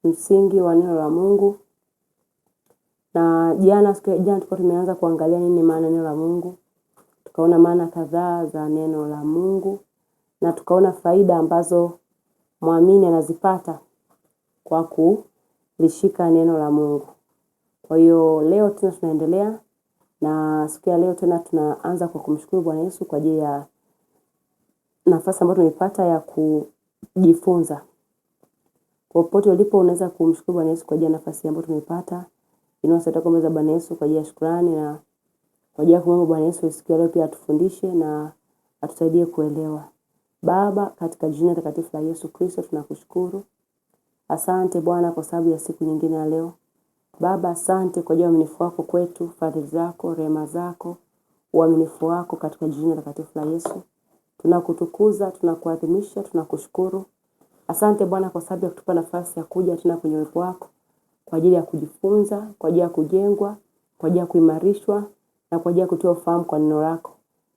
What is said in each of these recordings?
msingi wa neno la Mungu. Na jana tulikuwa tumeanza kuangalia nini maana neno la Mungu. Tukaona maana kadhaa za neno la Mungu na tukaona faida ambazo muamini anazipata kwa kulishika neno la Mungu. Kwa hiyo leo tena tunaendelea na siku ya leo tena tunaanza kwa kumshukuru Bwana Yesu kwa ajili ya nafasi ambayo tumepata ya kujifunza. Popote ulipo unaweza kumshukuru Bwana Yesu kwa ajili ya nafasi ambayo tumepata. Inawasaidia kumweza Bwana Yesu kwa ajili ya shukrani na kwa ajili ya kumwomba Bwana Yesu siku ya leo pia atufundishe na atusaidie kuelewa. Baba, katika jina takatifu la Yesu Kristo tunakushukuru. Asante Bwana kwa sababu ya siku nyingine ya leo. Baba, asante kwa ajili ya uaminifu wako kwetu, fadhili zako, rehema zako, uaminifu wako katika jina takatifu la Yesu. Tunakutukuza, tunakuadhimisha, tunakushukuru. Asante Bwana kwa sababu ya kutupa nafasi ya kuja tena kwenye uwepo wako kwa ajili ya kujifunza, kwa ajili ya kujengwa, kwa ajili ya kuimarishwa na kwa ajili ya kutoa ufahamu kwa neno lako.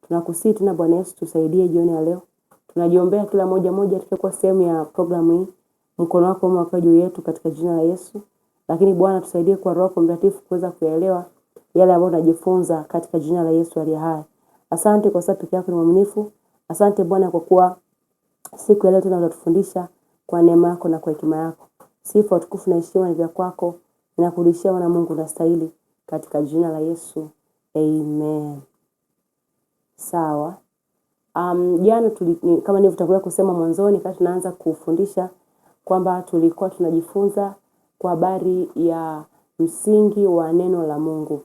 Tunakusihi tena Bwana Yesu tusaidie jioni ya leo. Tunajiombea kila moja tukikuwa sehemu ya programu hii. Mkono wako uwe juu yetu katika jina la Yesu. Lakini Bwana tusaidie kwa Roho Mtakatifu kuweza kuelewa yale ambayo tunajifunza katika jina la Yesu aliye hai. Asante kwa sababu pekee yako ni mwaminifu. Asante Bwana kwa kuwa siku ya leo tena unatufundisha kwa neema yako na kwa hekima yako. Sifa, utukufu na heshima ni vya kwako. Ninakurudishia Bwana Mungu unastahili katika jina la Yesu. Amen. Sawa. Jana kama nilivyotangulia kusema mwanzoni wakati tunaanza kufundisha kwamba tulikuwa tunajifunza kwa habari ya msingi wa neno la Mungu.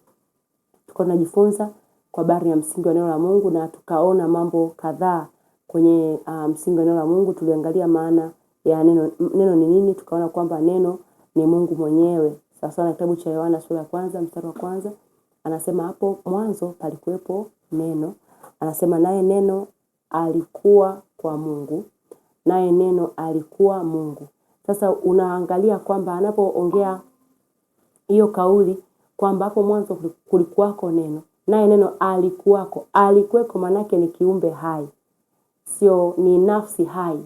Tulikuwa tunajifunza kwa habari ya msingi wa neno la Mungu na tukaona mambo kadhaa kwenye msingi wa neno la Mungu. Tuliangalia maana ya neno ni nini, tukaona kwamba neno ni Mungu mwenyewe. Sasa na kitabu cha Yohana sura ya 1 mstari wa 1 anasema hapo mwanzo palikuwepo neno. Anasema naye neno alikuwa kwa Mungu, naye neno alikuwa Mungu. Sasa unaangalia kwamba anapoongea hiyo kauli kwamba hapo mwanzo kulikuwako neno, naye neno alikuwako. Alikuweko manake ni kiumbe hai. Sio ni nafsi hai,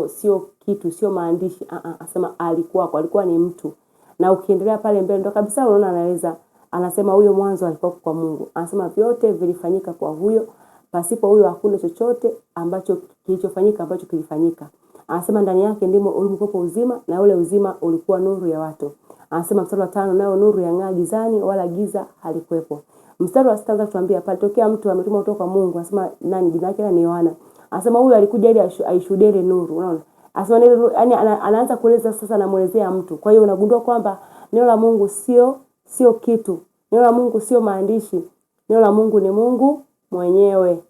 sio kitu, sio maandishi. Anasema alikuwako, alikuwa ni mtu. Na ukiendelea pale mbele ndo kabisa unaona anasema huyo mwanzo alikuwa kwa Mungu. Anasema vyote vilifanyika kwa huyo, pasipo huyo hakuna chochote ambacho kilichofanyika ambacho kilifanyika. Anasema ndani yake ndimo ulikuwa uzima na ule uzima ulikuwa nuru ya watu. Anasema mstari wa 5 nayo nuru yang'aa gizani wala giza halikuwepo. Mstari wa 6 anatuambia palitokea mtu ametumwa kutoka kwa Mungu. Anasema nani? Jina lake ni Yohana. Anasema huyu alikuja ili aishuhudie nuru. Unaona? Anasema yani anaanza kueleza sasa, anamuelezea mtu. Kwa hiyo unagundua kwamba neno la Mungu sio kitu. Neno la Mungu sio maandishi. Neno la Mungu ni Mungu mwenyewe.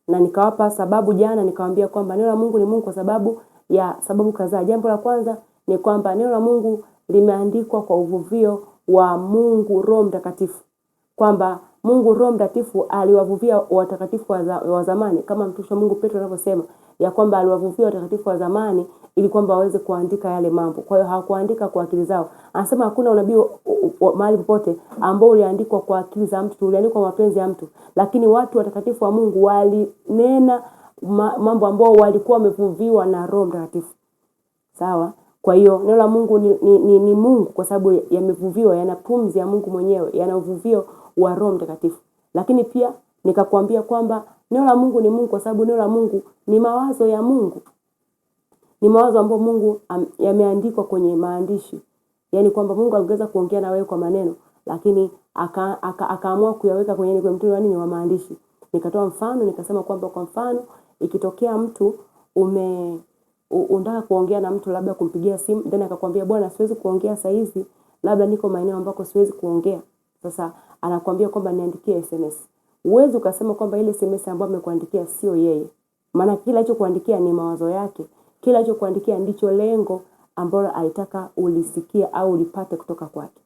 Na nikawapa sababu jana, nikawaambia kwamba neno la Mungu ni Mungu kwa sababu kadhaa. Jambo la kwanza ni kwamba neno la Mungu limeandikwa kwa uvuvio wa Mungu Roho Mtakatifu. Kwamba Mungu Roho Mtakatifu aliwavuvia watakatifu wa zamani, kama mtumishi wa Mungu Petro anavyosema ya kwamba aliwavuvia watakatifu wa zamani ili kwamba waweze kuandika yale mambo. Kwa hiyo hawakuandika kwa akili zao. Anasema hakuna unabii mahali popote ambao uliandikwa kwa akili za mtu, uliandikwa kwa mapenzi ya mtu. Lakini watu watakatifu wa Mungu walinena mambo ambao walikuwa wamevuviwa na Roho Mtakatifu. Sawa? Kwa hiyo neno la Mungu ni Mungu kwa sababu yamevuviwa, yana pumzi ya Mungu mwenyewe, yana uvuvio wa Roho Mtakatifu. Lakini pia nikakwambia kwamba neno la Mungu ni Mungu kwa sababu neno la Mungu ni mawazo ya Mungu. Ni mawazo ambayo Mungu yameandikwa kwenye maandishi. Yaani kwamba Mungu angeweza kuongea na wewe kwa maneno, lakini akaamua kuyaweka kwenye mtindo wa nini, wa maandishi. Nikatoa mfano, nikasema kwamba kwa mfano ikitokea mtu unataka kuongea na mtu, labda kumpigia simu, then akakwambia bwana siwezi kuongea saa hizi, labda niko maeneo ambako siwezi kuongea. Sasa anakuambia kwamba niandikie SMS. Uwezi ukasema kwamba ile SMS ambayo amekuandikia sio yeye. Maana kila alichokuandikia ni mawazo yake. Kila alichokuandikia ndicho lengo ambalo alitaka ulisikia au ulipate kutoka kwake.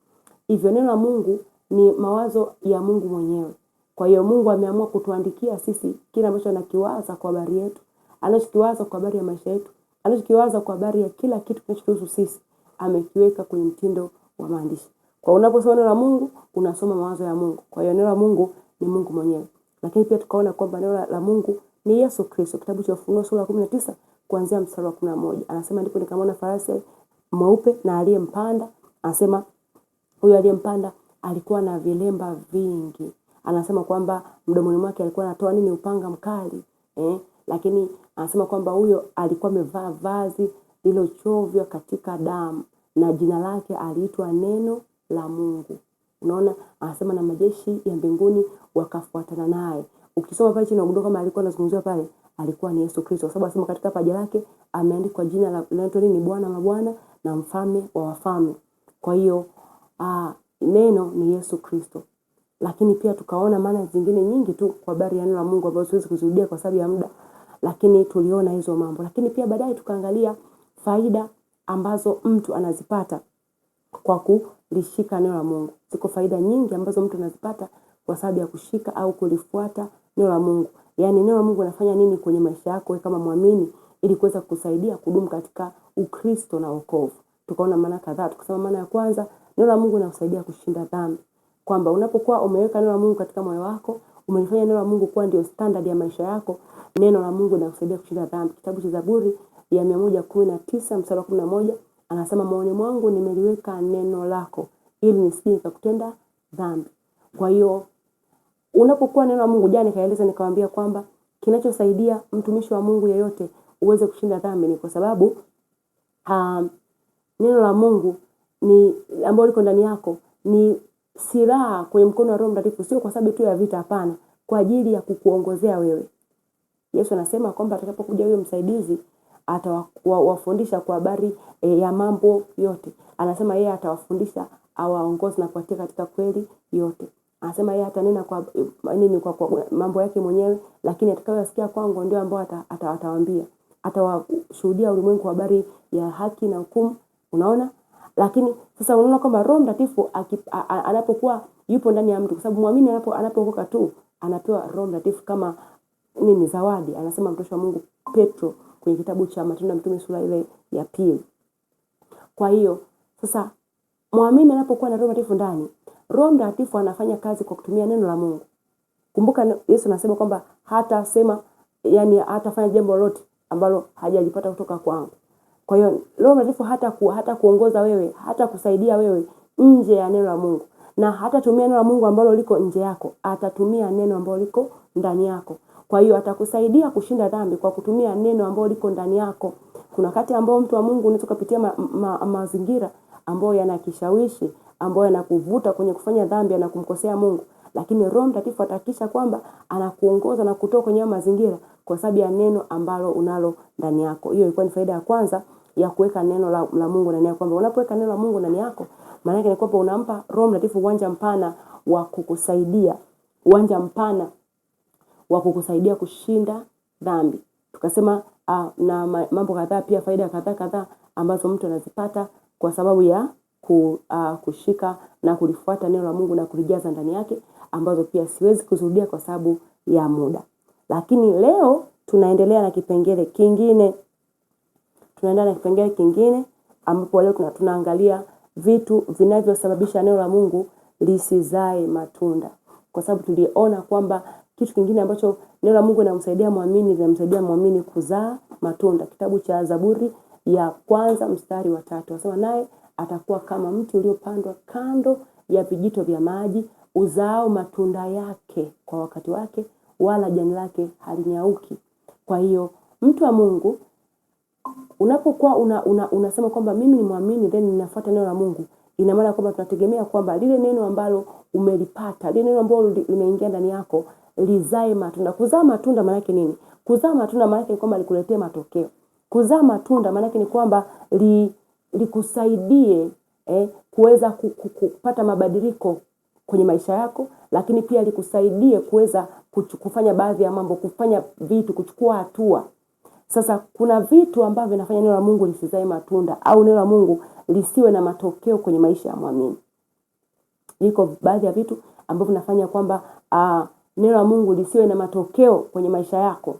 Hivyo neno la Mungu ni mawazo ya Mungu mwenyewe. Kwa hiyo Mungu ameamua kutuandikia sisi kila ambacho anakiwaza kwa habari yetu, anachokiwaza kwa habari ya maisha yetu, anachokiwaza kwa habari ya kila kitu kinachohusu sisi, amekiweka kwenye mtindo wa maandishi. Kwa unaposoma neno la Mungu, unasoma mawazo ya Mungu. Kwa hiyo neno la Mungu ni Mungu mwenyewe. Lakini pia tukaona kwamba neno la Mungu ni Yesu Kristo. Kitabu cha Ufunuo sura ya 19 kuanzia mstari wa 11. Anasema ndipo nikamwona farasi mweupe na aliyempanda. Anasema huyo aliyempanda alikuwa na vilemba vingi. Anasema kwamba mdomoni mwake alikuwa anatoa nini? Upanga mkali. Lakini anasema kwamba huyo alikuwa amevaa vazi lililochovya katika damu na jina lake aliitwa Neno la Mungu. Unaona, anasema na majeshi ya mbinguni wakafuatana naye. Ukisoma pale chini unagundua kama alikuwa anazungumziwa pale alikuwa ni Yesu Kristo, kwa sababu anasema katika paja lake ameandikwa jina la ni Bwana mabwana na mfalme wa wafalme. Kwa hiyo neno ni Yesu Kristo. Lakini pia tukaona maana zingine nyingi tu kwa habari ya neno la Mungu ambazo siwezi kuzirudia kwa sababu ya muda, lakini tuliona hizo mambo. Lakini pia baadaye tukaangalia faida ambazo mtu anazipata kwa kulishika neno la Mungu. Ziko faida nyingi ambazo mtu anazipata kwa sababu ya kushika au kulifuata neno la Mungu. Yaani neno la Mungu linafanya nini kwenye maisha yako kama muamini ili kuweza kusaidia kudumu katika Ukristo na wokovu. Tukaona maana kadhaa. Tukasema maana ya kwanza, neno la Mungu linakusaidia kushinda dhambi. Kwamba unapokuwa umeweka neno la Mungu katika moyo wako, umelifanya neno la Mungu kuwa ndio standard ya maisha yako, neno la Mungu linakusaidia kushinda dhambi. Kitabu cha Zaburi ya 119 mstari wa 11 anasema moyoni mwangu nimeliweka neno lako ili nisije nikakutenda dhambi. Kwa hiyo unapokuwa neno la Mungu, jana nikaeleza nikawaambia kwamba kinachosaidia mtumishi wa Mungu yeyote uweze kushinda dhambi ni kwa sababu neno la Mungu ni ambalo liko ndani yako ni silaha kwenye mkono wa Roho Mtakatifu, sio kwa sababu tu ya vita, hapana, kwa ajili ya kukuongozea wewe. Yesu anasema kwamba atakapokuja huyo msaidizi atawafundisha kwa habari ya mambo yote. Anasema yeye atawafundisha, awaongoze na kuwatia katika kweli yote. Anasema yeye atanena kwa mambo yake mwenyewe, lakini atakayosikia kwangu ndio ambao atawaambia. Atawashuhudia ulimwengu kwa habari ya haki na hukumu. Unaona? Lakini sasa unaona kwamba Roho Mtakatifu anapokuwa yupo ndani ya mtu, kwa sababu muamini anapookoka tu anapewa Roho Mtakatifu kama nini? Zawadi. Anasema mtumishi wa Mungu Petro kwenye kitabu cha Matendo ya Mitume sura ile ya 2. Kwa hiyo sasa muamini anapokuwa na Roho Mtakatifu ndani, Roho Mtakatifu anafanya kazi kwa kutumia neno la Mungu. Kumbuka Yesu anasema kwamba hatafanya jambo lolote ambalo hajalipata kutoka kwangu. Kwa hiyo Roho Mtakatifu hata kuongoza wewe, hata kusaidia wewe nje ya neno la Mungu. Na hatatumia neno la Mungu ambalo liko nje yako, atatumia neno ambalo liko ndani yako. Kwa hiyo atakusaidia kushinda dhambi kwa kutumia neno ambalo liko ndani yako. Kuna wakati ambao mtu wa Mungu unaweza kupitia mazingira ambayo yanakishawishi, ambayo yanakuvuta kwenye kufanya dhambi na kumkosea Mungu. Lakini Roho Mtakatifu atahakikisha kwamba anakuongoza na kutoka kwenye mazingira kwa sababu ya neno ambalo unalo ndani yako. Hiyo ilikuwa ni faida ya kwanza ya kuweka neno la Mungu ndani yako, kwamba unapoweka neno la Mungu ndani yako, maana yake ni kwamba unampa Roho Mtakatifu uwanja mpana wa kukusaidia, kushinda dhambi. Tukasema na mambo kadhaa pia, faida kadhaa ambazo mtu anazipata kwa sababu ya kushika na kulifuata neno la Mungu na kulijaza ndani yake, ambazo pia siwezi kuzudia kwa sababu ya muda. Lakini leo tunaendelea na kipengele kingine. Ambapo leo tunaangalia vitu vinavyosababisha neno la Mungu lisizae matunda. Kwa sababu tuliona kwamba kitu kingine ambacho neno la Mungu linamsaidia muamini kuzaa matunda. Kitabu cha Zaburi ya 1 mstari wa 3. Anasema naye atakuwa kama mti uliopandwa kando ya vijito vya maji, uzao matunda yake kwa wakati wake, wala jani lake halinyauki. Kwa hiyo mtu wa Mungu unapokuwa unasema kwamba mimi ni muamini then ninafuata neno la Mungu, ina maana kwamba tunategemea kwamba lile neno ambalo umelipata, lile neno ambalo limeingia ndani yako lizae matunda. Kuzaa matunda maana yake nini? Kuzaa matunda maana yake ni kwamba likuletee matokeo. Kuzaa matunda maana yake ni kwamba likusaidie kuweza kupata mabadiliko kwenye maisha yako, lakini pia likusaidie kuweza kufanya baadhi ya mambo, kufanya vitu, kuchukua hatua. Sasa kuna vitu ambavyo vinafanya neno la Mungu lisizae matunda au neno la Mungu lisiwe na matokeo kwenye maisha ya muamini. Liko baadhi ya vitu ambavyo vinafanya kwamba neno la Mungu lisiwe na matokeo kwenye maisha yako.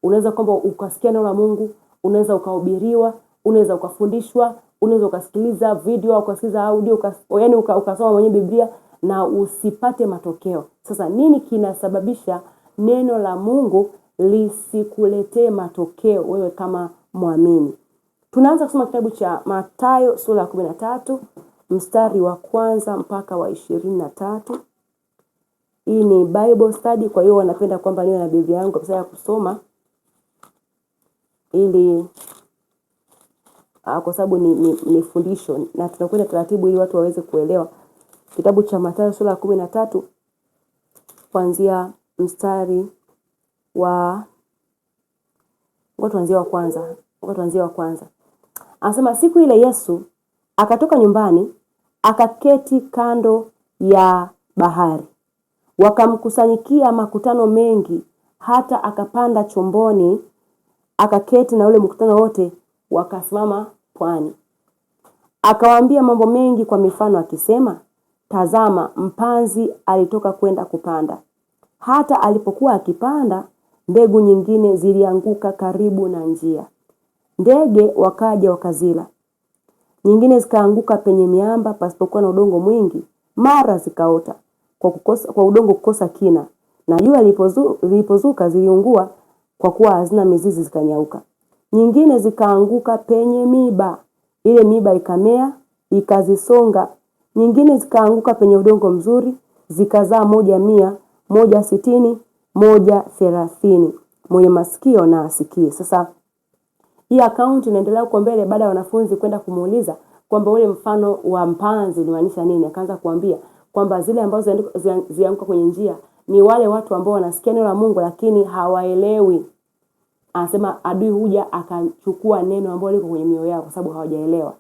Unaweza kwamba ukasikia neno la Mungu, unaweza ukahubiriwa, unaweza ukafundishwa, unaweza ukasikiliza video au ukasikiliza audio, yaani ukasoma mwenyewe Biblia na usipate matokeo. Sasa nini kinasababisha neno la Mungu lisikuletee matokeo wewe kama muamini? Tunaanza kusoma kitabu cha Mathayo sura ya 13 mstari wa 1 mpaka wa 23. Hii ni Bible study, kwa hiyo wanapenda kwamba niwe na Biblia yangu kabisa ya kusoma ili kwa sababu ni fundisho na tunakwenda taratibu ili watu waweze kuelewa. Kitabu cha Mathayo sura ya 13 kuanzia mstari wa tuanzie wa kwanza. Anasema siku ile Yesu akatoka nyumbani, akaketi kando ya bahari. Wakamkusanyikia makutano mengi, hata akapanda chomboni, akaketi na ule mkutano wote wakasimama pwani. Akawaambia mambo mengi kwa mifano akisema, tazama, mpanzi alitoka kwenda kupanda. Hata alipokuwa akipanda, mbegu nyingine zilianguka karibu na njia. Ndege wakaja wakazila. Nyingine zikaanguka penye miamba pasipokuwa na udongo mwingi, mara zikaota kwa udongo kukosa kina. Na jua lilipozuka ziliungua kwa kuwa hazina mizizi, zikanyauka. Nyingine zikaanguka penye miba, ile miba ikamea ikazisonga. Nyingine zikaanguka penye udongo mzuri, zikazaa 100, 60, 30. Mwenye masikio na asikie. Sasa hii account inaendelea huko mbele baada ya wanafunzi kwenda kumuuliza kwamba ule mfano wa mpanzi unamaanisha nini. Akaanza kuambia kwamba zile ambazo zianguka kwenye njia ni wale watu ambao wanasikia neno la Mungu lakini hawaelewi. Anasema adui huja akachukua neno ambalo liko kwenye mioyo yao kwa sababu hawajaelewa.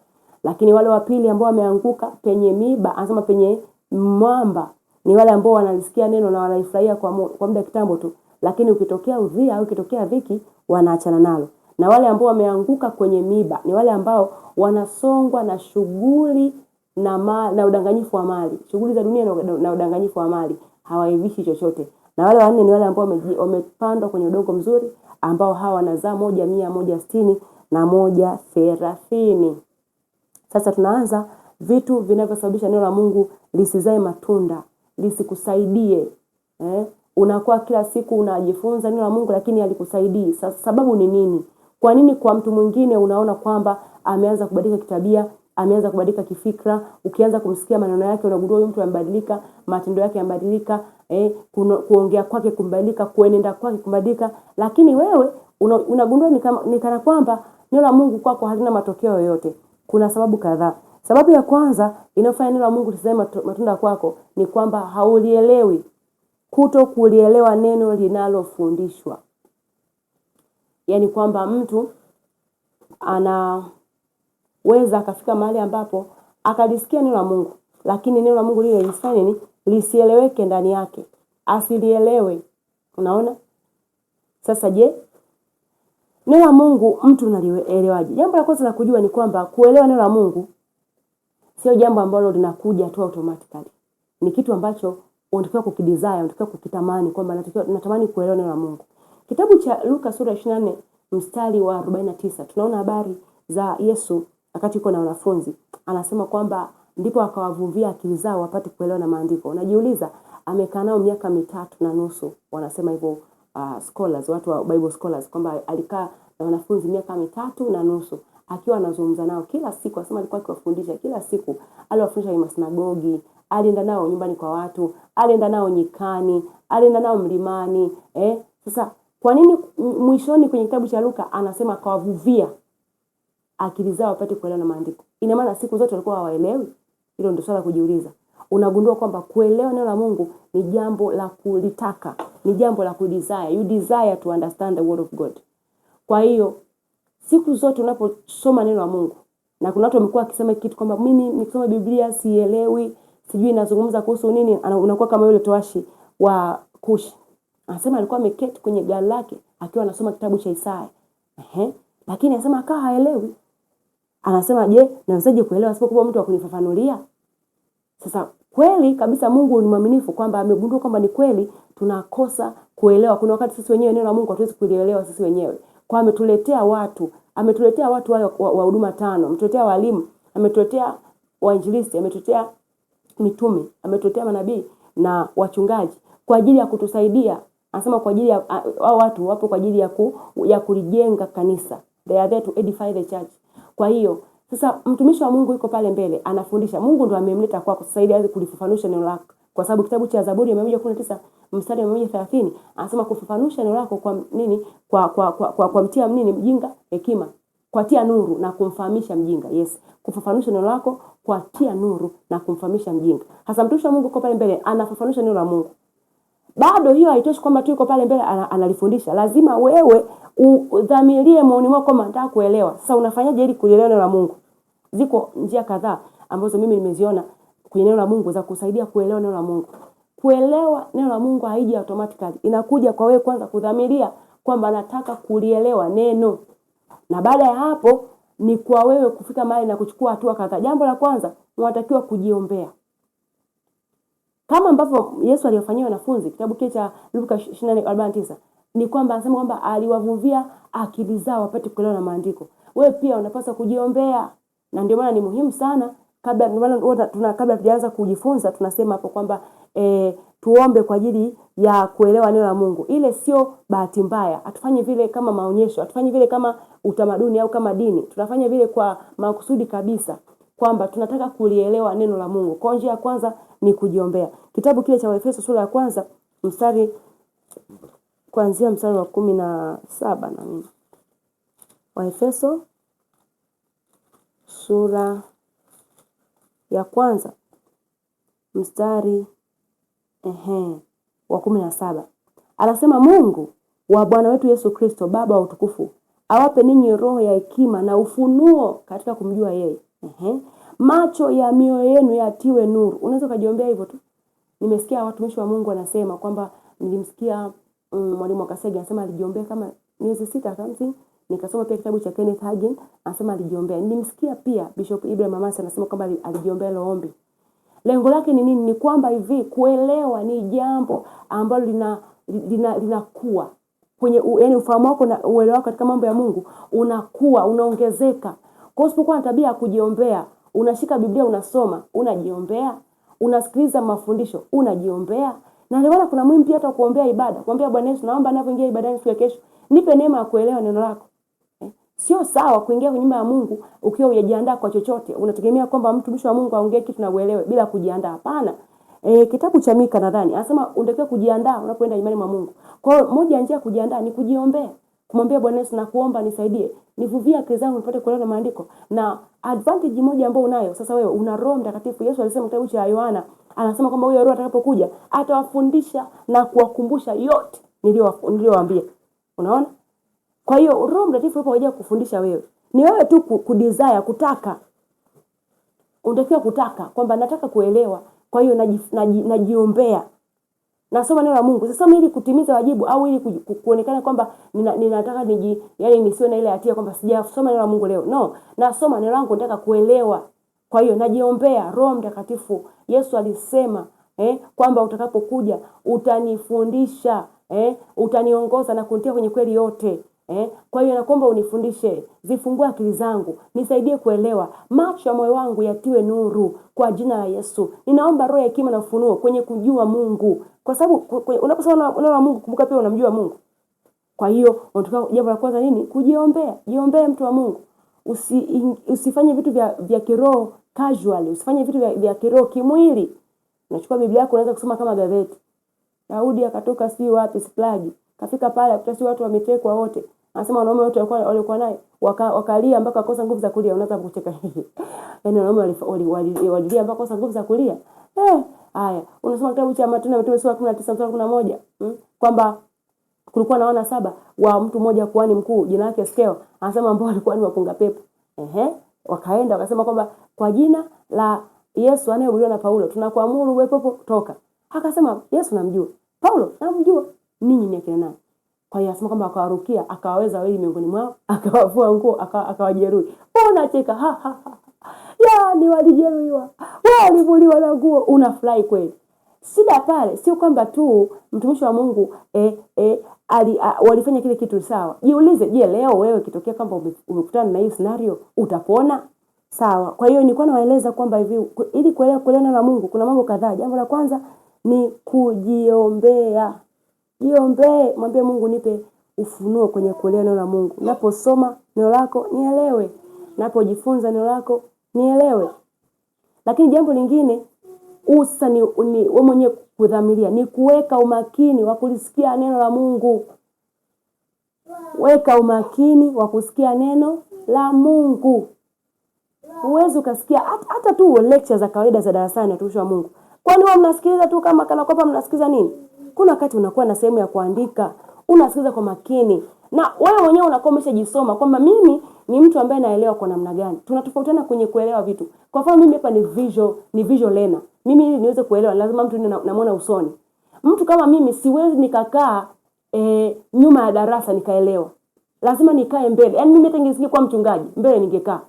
Lakini wale wa pili ambao wameanguka penye miba, anasema penye mwamba, ni wale ambao wanalisikia neno na wanalifurahia kwa muda kitambo tu, lakini ukitokea udhia au ukitokea dhiki wanaachana nalo. Na wale ambao wameanguka kwenye miba ni wale ambao wanasongwa na shughuli na udanganyifu wa mali. Shughuli za dunia na udanganyifu wa mali, hawaivishi chochote. Na wale wanne ni wale ambao wamepandwa kwenye udongo mzuri, ambao hawa wanazaa 100, 160 na 130. Sasa tunaanza vitu vinavyosababisha neno la Mungu lisizae matunda, lisikusaidie. Unakuwa kila siku unajifunza neno la Mungu lakini halikusaidii. Sababu ni nini? Kwa nini kwa mtu mwingine unaona kwamba ameanza kubadilika kitabia, ameanza kubadilika kifikra, ukianza kumsikia maneno yake unagundua huyu mtu amebadilika, matendo yake yamebadilika, kuongea kwake kumbadilika, kuenenda kwake kumbadilika, lakini wewe unagundua ni kana kwamba neno la Mungu kwako halina matokeo yoyote. Kuna sababu kadhaa. Sababu ya kwanza inafanya neno la Mungu lisizae matunda kwako ni kwamba haulielewi. Kuto kulielewa neno linalofundishwa. Yaani kwamba mtu anaweza akafika mahali ambapo akalisikia neno la Mungu, lakini neno la Mungu lile lisifanye nini? Lisieleweke ndani yake. Asilielewe. Unaona? Sasa je, neno la Mungu mtu unalielewaje? Jambo la kwanza la kujua ni kwamba kuelewa neno la Mungu sio jambo ambalo linakuja tu automatically. Ni kitu ambacho unatakiwa kukidesire, unatakiwa kukitamani kwamba natamani kuelewa neno la Mungu. Kitabu cha Luka sura 24 mstari wa 49 tunaona habari za Yesu wakati yuko na wanafunzi. Anasema kwamba ndipo akawavuvia akili zao wapate kuelewa na maandiko. Unajiuliza, amekaa nao miaka 3.5. Wanasema hivyo scholars, watu wa Bible scholars, kwamba alikaa na wanafunzi miaka 3.5 akiwa anazungumza nao kila siku. Anasema alikuwa akiwafundisha kila siku. Aliwafundisha kwenye masinagogi, alienda nao nyumbani kwa watu, alienda nao nyikani, alienda nao mlimani. Sasa kwa nini mwishoni kwenye kitabu cha Luka anasema akawavuvia akili zao wapate kuelewa na maandiko? Ina maana siku zote walikuwa hawaelewi? Hilo ndio swala kujiuliza. Unagundua kwamba kuelewa neno la Mungu ni jambo la kulitaka, ni jambo la kudesire. You desire to understand the word of God. Kwa hiyo siku zote unaposoma neno la Mungu, na kuna watu wamekuwa akisema kitu kwamba mimi nikisoma Biblia sielewi, sijui inazungumza kuhusu nini, unakuwa kama yule towashi wa Kushi. Anasema alikuwa ameketi kwenye gari lake akiwa anasoma kitabu cha Isaya. Lakini anasema akawa haelewi. Anasema je, nawezaje kuelewa asipokuwa mtu wa kunifafanulia? Sasa kweli kabisa Mungu ni mwaminifu kwamba amegundua kwamba ni kweli tunakosa kuelewa. Kuna wakati sisi wenyewe neno la Mungu hatuwezi kulielewa sisi wenyewe. Kwa ametuletea watu wale wa huduma 5, ametuletea walimu, ametuletea wainjilisti, ametuletea mitume, ametuletea manabii na wachungaji kwa ajili ya kutusaidia. Anasema kwa ajili ya watu wapo kwa ajili ya kulijenga kanisa. They are there to edify the church. Kwa hiyo sasa mtumishi wa Mungu yuko pale mbele anafundisha. Mungu ndo amemleta kwako sasa ili aweze kulifafanusha neno lako. Kwa sababu kitabu cha Zaburi ya 119 mstari wa 130 anasema kufafanusha neno lako kwa nini? Kwa mtia nini mjinga hekima, kwa tia nuru na kumfahamisha mjinga. Yes, kufafanusha neno lako kwa tia nuru na kumfahamisha mjinga. Hasa mtumishi wa Mungu yuko pale mbele anafafanusha neno la Mungu. Bado hiyo haitoshi kwamba tu yuko pale mbele analifundisha. Lazima wewe udhamirie moyoni mwako kama nataka kuelewa. Sasa unafanyaje ili kuelewa neno la Mungu? Ziko njia kadhaa ambazo mimi nimeziona kwenye neno la Mungu za kusaidia kuelewa neno la Mungu. Kuelewa neno la Mungu haiji automatically. Inakuja kwa wewe kwanza kudhamiria kwamba nataka kulielewa neno. Na baada ya hapo ni kwa wewe kufika mahali na kuchukua hatua kadhaa. Jambo la kwanza, unatakiwa kujiombea. Kama ambavyo Yesu aliyofanyia wanafunzi kitabu kile cha Luka 24:49 ni kwamba anasema kwamba aliwavuvia akili zao wapate kuelewa na maandiko. Wewe pia unapaswa kujiombea. Na ndio maana ni muhimu sana kabla tujaanza kujifunza tunasema hapo kwamba tuombe kwa ajili ya kuelewa neno la Mungu. Ile sio bahati mbaya. Hatufanye vile kama maonyesho, hatufanye vile kama utamaduni au kama dini. Tunafanya vile kwa makusudi kabisa kwamba tunataka kulielewa neno la Mungu. Kwa njia ya kwanza ni kujiombea. Kitabu kile cha Waefeso sura ya kwanza kuanzia mstari wa 17 na nini. Waefeso sura ya kwanza mstari wa 17. Anasema Mungu wa Bwana wetu Yesu Kristo, Baba wa utukufu, awape ninyi roho ya hekima na ufunuo katika kumjua yeye. Macho ya mioyo yenu yatiwe nuru. Unaweza kujiombea hivyo tu. Nimesikia watumishi wa Mungu wanasema kwamba nilimsikia mwalimu Kasege anasema alijiombea kama miezi 6 something. Nikasoma pia kitabu cha Kenneth Hagin anasema alijiombea. Nilimsikia pia Bishop Ibrahim Mamasi anasema kwamba alijiombea ombi. Lengo lake ni nini? Ni kwamba hivi kuelewa ni jambo ambalo linakuwa kwenye yani ufahamu wako na uelewa wako katika mambo ya Mungu unakuwa, unaongezeka. Kwa usipokuwa na tabia ya kujiombea, unashika Biblia unasoma, unajiombea, unasikiliza mafundisho, unajiombea. Na leo kuna muhimu pia hata kuombea ibada. Kuombea Bwana Yesu, naomba ninapoingia ibadani siku ya kesho, nipe neema ya kuelewa neno lako. Sio sawa kuingia kwenye nyumba ya Mungu ukiwa hujajiandaa kwa chochote. Unategemea kwamba mtumishi wa Mungu aongee kitu na uelewe bila kujiandaa. Hapana. Kitabu cha Mika nadhani anasema unatakiwa kujiandaa unapoenda imani mwa Mungu. Kwa hiyo moja njia ya kujiandaa ni kujiombea. Kumwambia Bwana Yesu na kuomba nisaidie. Nivuvie akili zangu nipate kuelewa maandiko. Na advantage moja ambayo unayo sasa wewe una Roho Mtakatifu. Yesu alisema kitabu cha Yohana anasema kwamba huyo Roho atakapokuja atawafundisha na kuwakumbusha yote niliyowaambia. Unaona? Kwa hiyo Roho Mtakatifu yupo kwa ajili ya kufundisha wewe. Ni wewe tu kudesire, kutaka. Unatakiwa kutaka kwamba nataka kuelewa. Kwa hiyo najiombea. Nasoma neno la Mungu. Sasa ili kutimiza wajibu au ili kuonekana kwamba ninataka yani nisiwe na ile hatia kwamba sijasoma neno la Mungu leo. No, nasoma neno langu nataka kuelewa. Kwa hiyo najiombea Roho Mtakatifu. Yesu alisema kwamba utakapokuja utanifundisha, utaniongoza na kunitia kwenye kweli yote. Kwa hiyo nakuomba unifundishe, zifungue akili zangu, nisaidie kuelewa, macho ya moyo wangu yatiwe nuru kwa jina la Yesu. Ninaomba roho ya hekima na ufunuo kwenye kujua Mungu. Kwa sababu unaposoma neno la Mungu kumbuka pia unamjua Mungu. Kwa hiyo unataka jambo la kwanza nini? Kujiombea. Jiombee mtu wa Mungu. Usifanye vitu vya kiroho casually, usifanye vitu vya kiroho kimwili. Unachukua Biblia yako unaanza kusoma kama gazeti. Daudi akatoka si wapi Siklagi. Kafika pale akutasi watu wametekwa wote. Anasema wanaume wote walikuwa naye wakalia mpaka wakosa nguvu za kulia. Unaweza kucheka. Yaani wanaume walilia mpaka wakosa nguvu za kulia. Haya, unasoma kitabu cha Matendo ya Mitume sura 19 mstari 11, kwamba kulikuwa na wana 7 wa mtu mmoja kuhani mkuu jina lake Skeo. Anasema ambao walikuwa ni wapunga pepo. Wakaenda wakasema kwamba kwa jina la Yesu anayehubiriwa na Paulo tunakuamuru wewe pepo toka. Akasema Yesu namjua. Paulo namjua. Ninyi ni akina nani? Kwa hiyo asema kwamba akawarukia, akawaweza wawili miongoni mwao, akawavua nguo, akawajeruhi. Mbona cheka? Yaani walijeruhiwa. Walivuliwa na nguo. Unafurahi kweli? Sida pale sio kwamba tu mtumishi wa Mungu walifanya kile kitu sawa. Jiulize, je, leo wewe kitokea kwamba umekutana na hii scenario utapona? Sawa. Kwa hiyo nilikuwa nawaeleza kwamba hivi ili kuelewa na Mungu kuna mambo kadhaa. Jambo la kwanza ni kujiombea. Jiombee, mwambie Mungu nipe ufunuo kwenye kuelewa neno la Mungu. Naposoma neno lako nielewe. napojifunza neno lako nielewe. Lakini jambo lingine usa ni wewe mwenyewe kudhamiria, ni kuweka umakini wa kulisikia neno la Mungu. Weka umakini wa kusikia neno la Mungu. Uweze ukasikia hata tu lecture za kawaida za darasani watumishi wa Mungu. Kwani wao mnasikiliza tu kama kana kwamba mnasikiliza nini? Kuna wakati unakuwa na sehemu ya kuandika, unasikiliza kwa makini. Na wewe mwenyewe unakuwa umeshajisoma kwamba mimi ni mtu ambaye naelewa kwa namna gani. Tunatofautiana kwenye kuelewa vitu. Kwa mfano mimi hapa ni visual learner. Mimi ili niweze kuelewa lazima mtu namuona usoni. Mtu kama mimi siwezi nikakaa nyuma ya darasa nikaelewa. Lazima nikae mbele. Yaani mimi hata ningesinge kwa mchungaji, mbele ningekaa.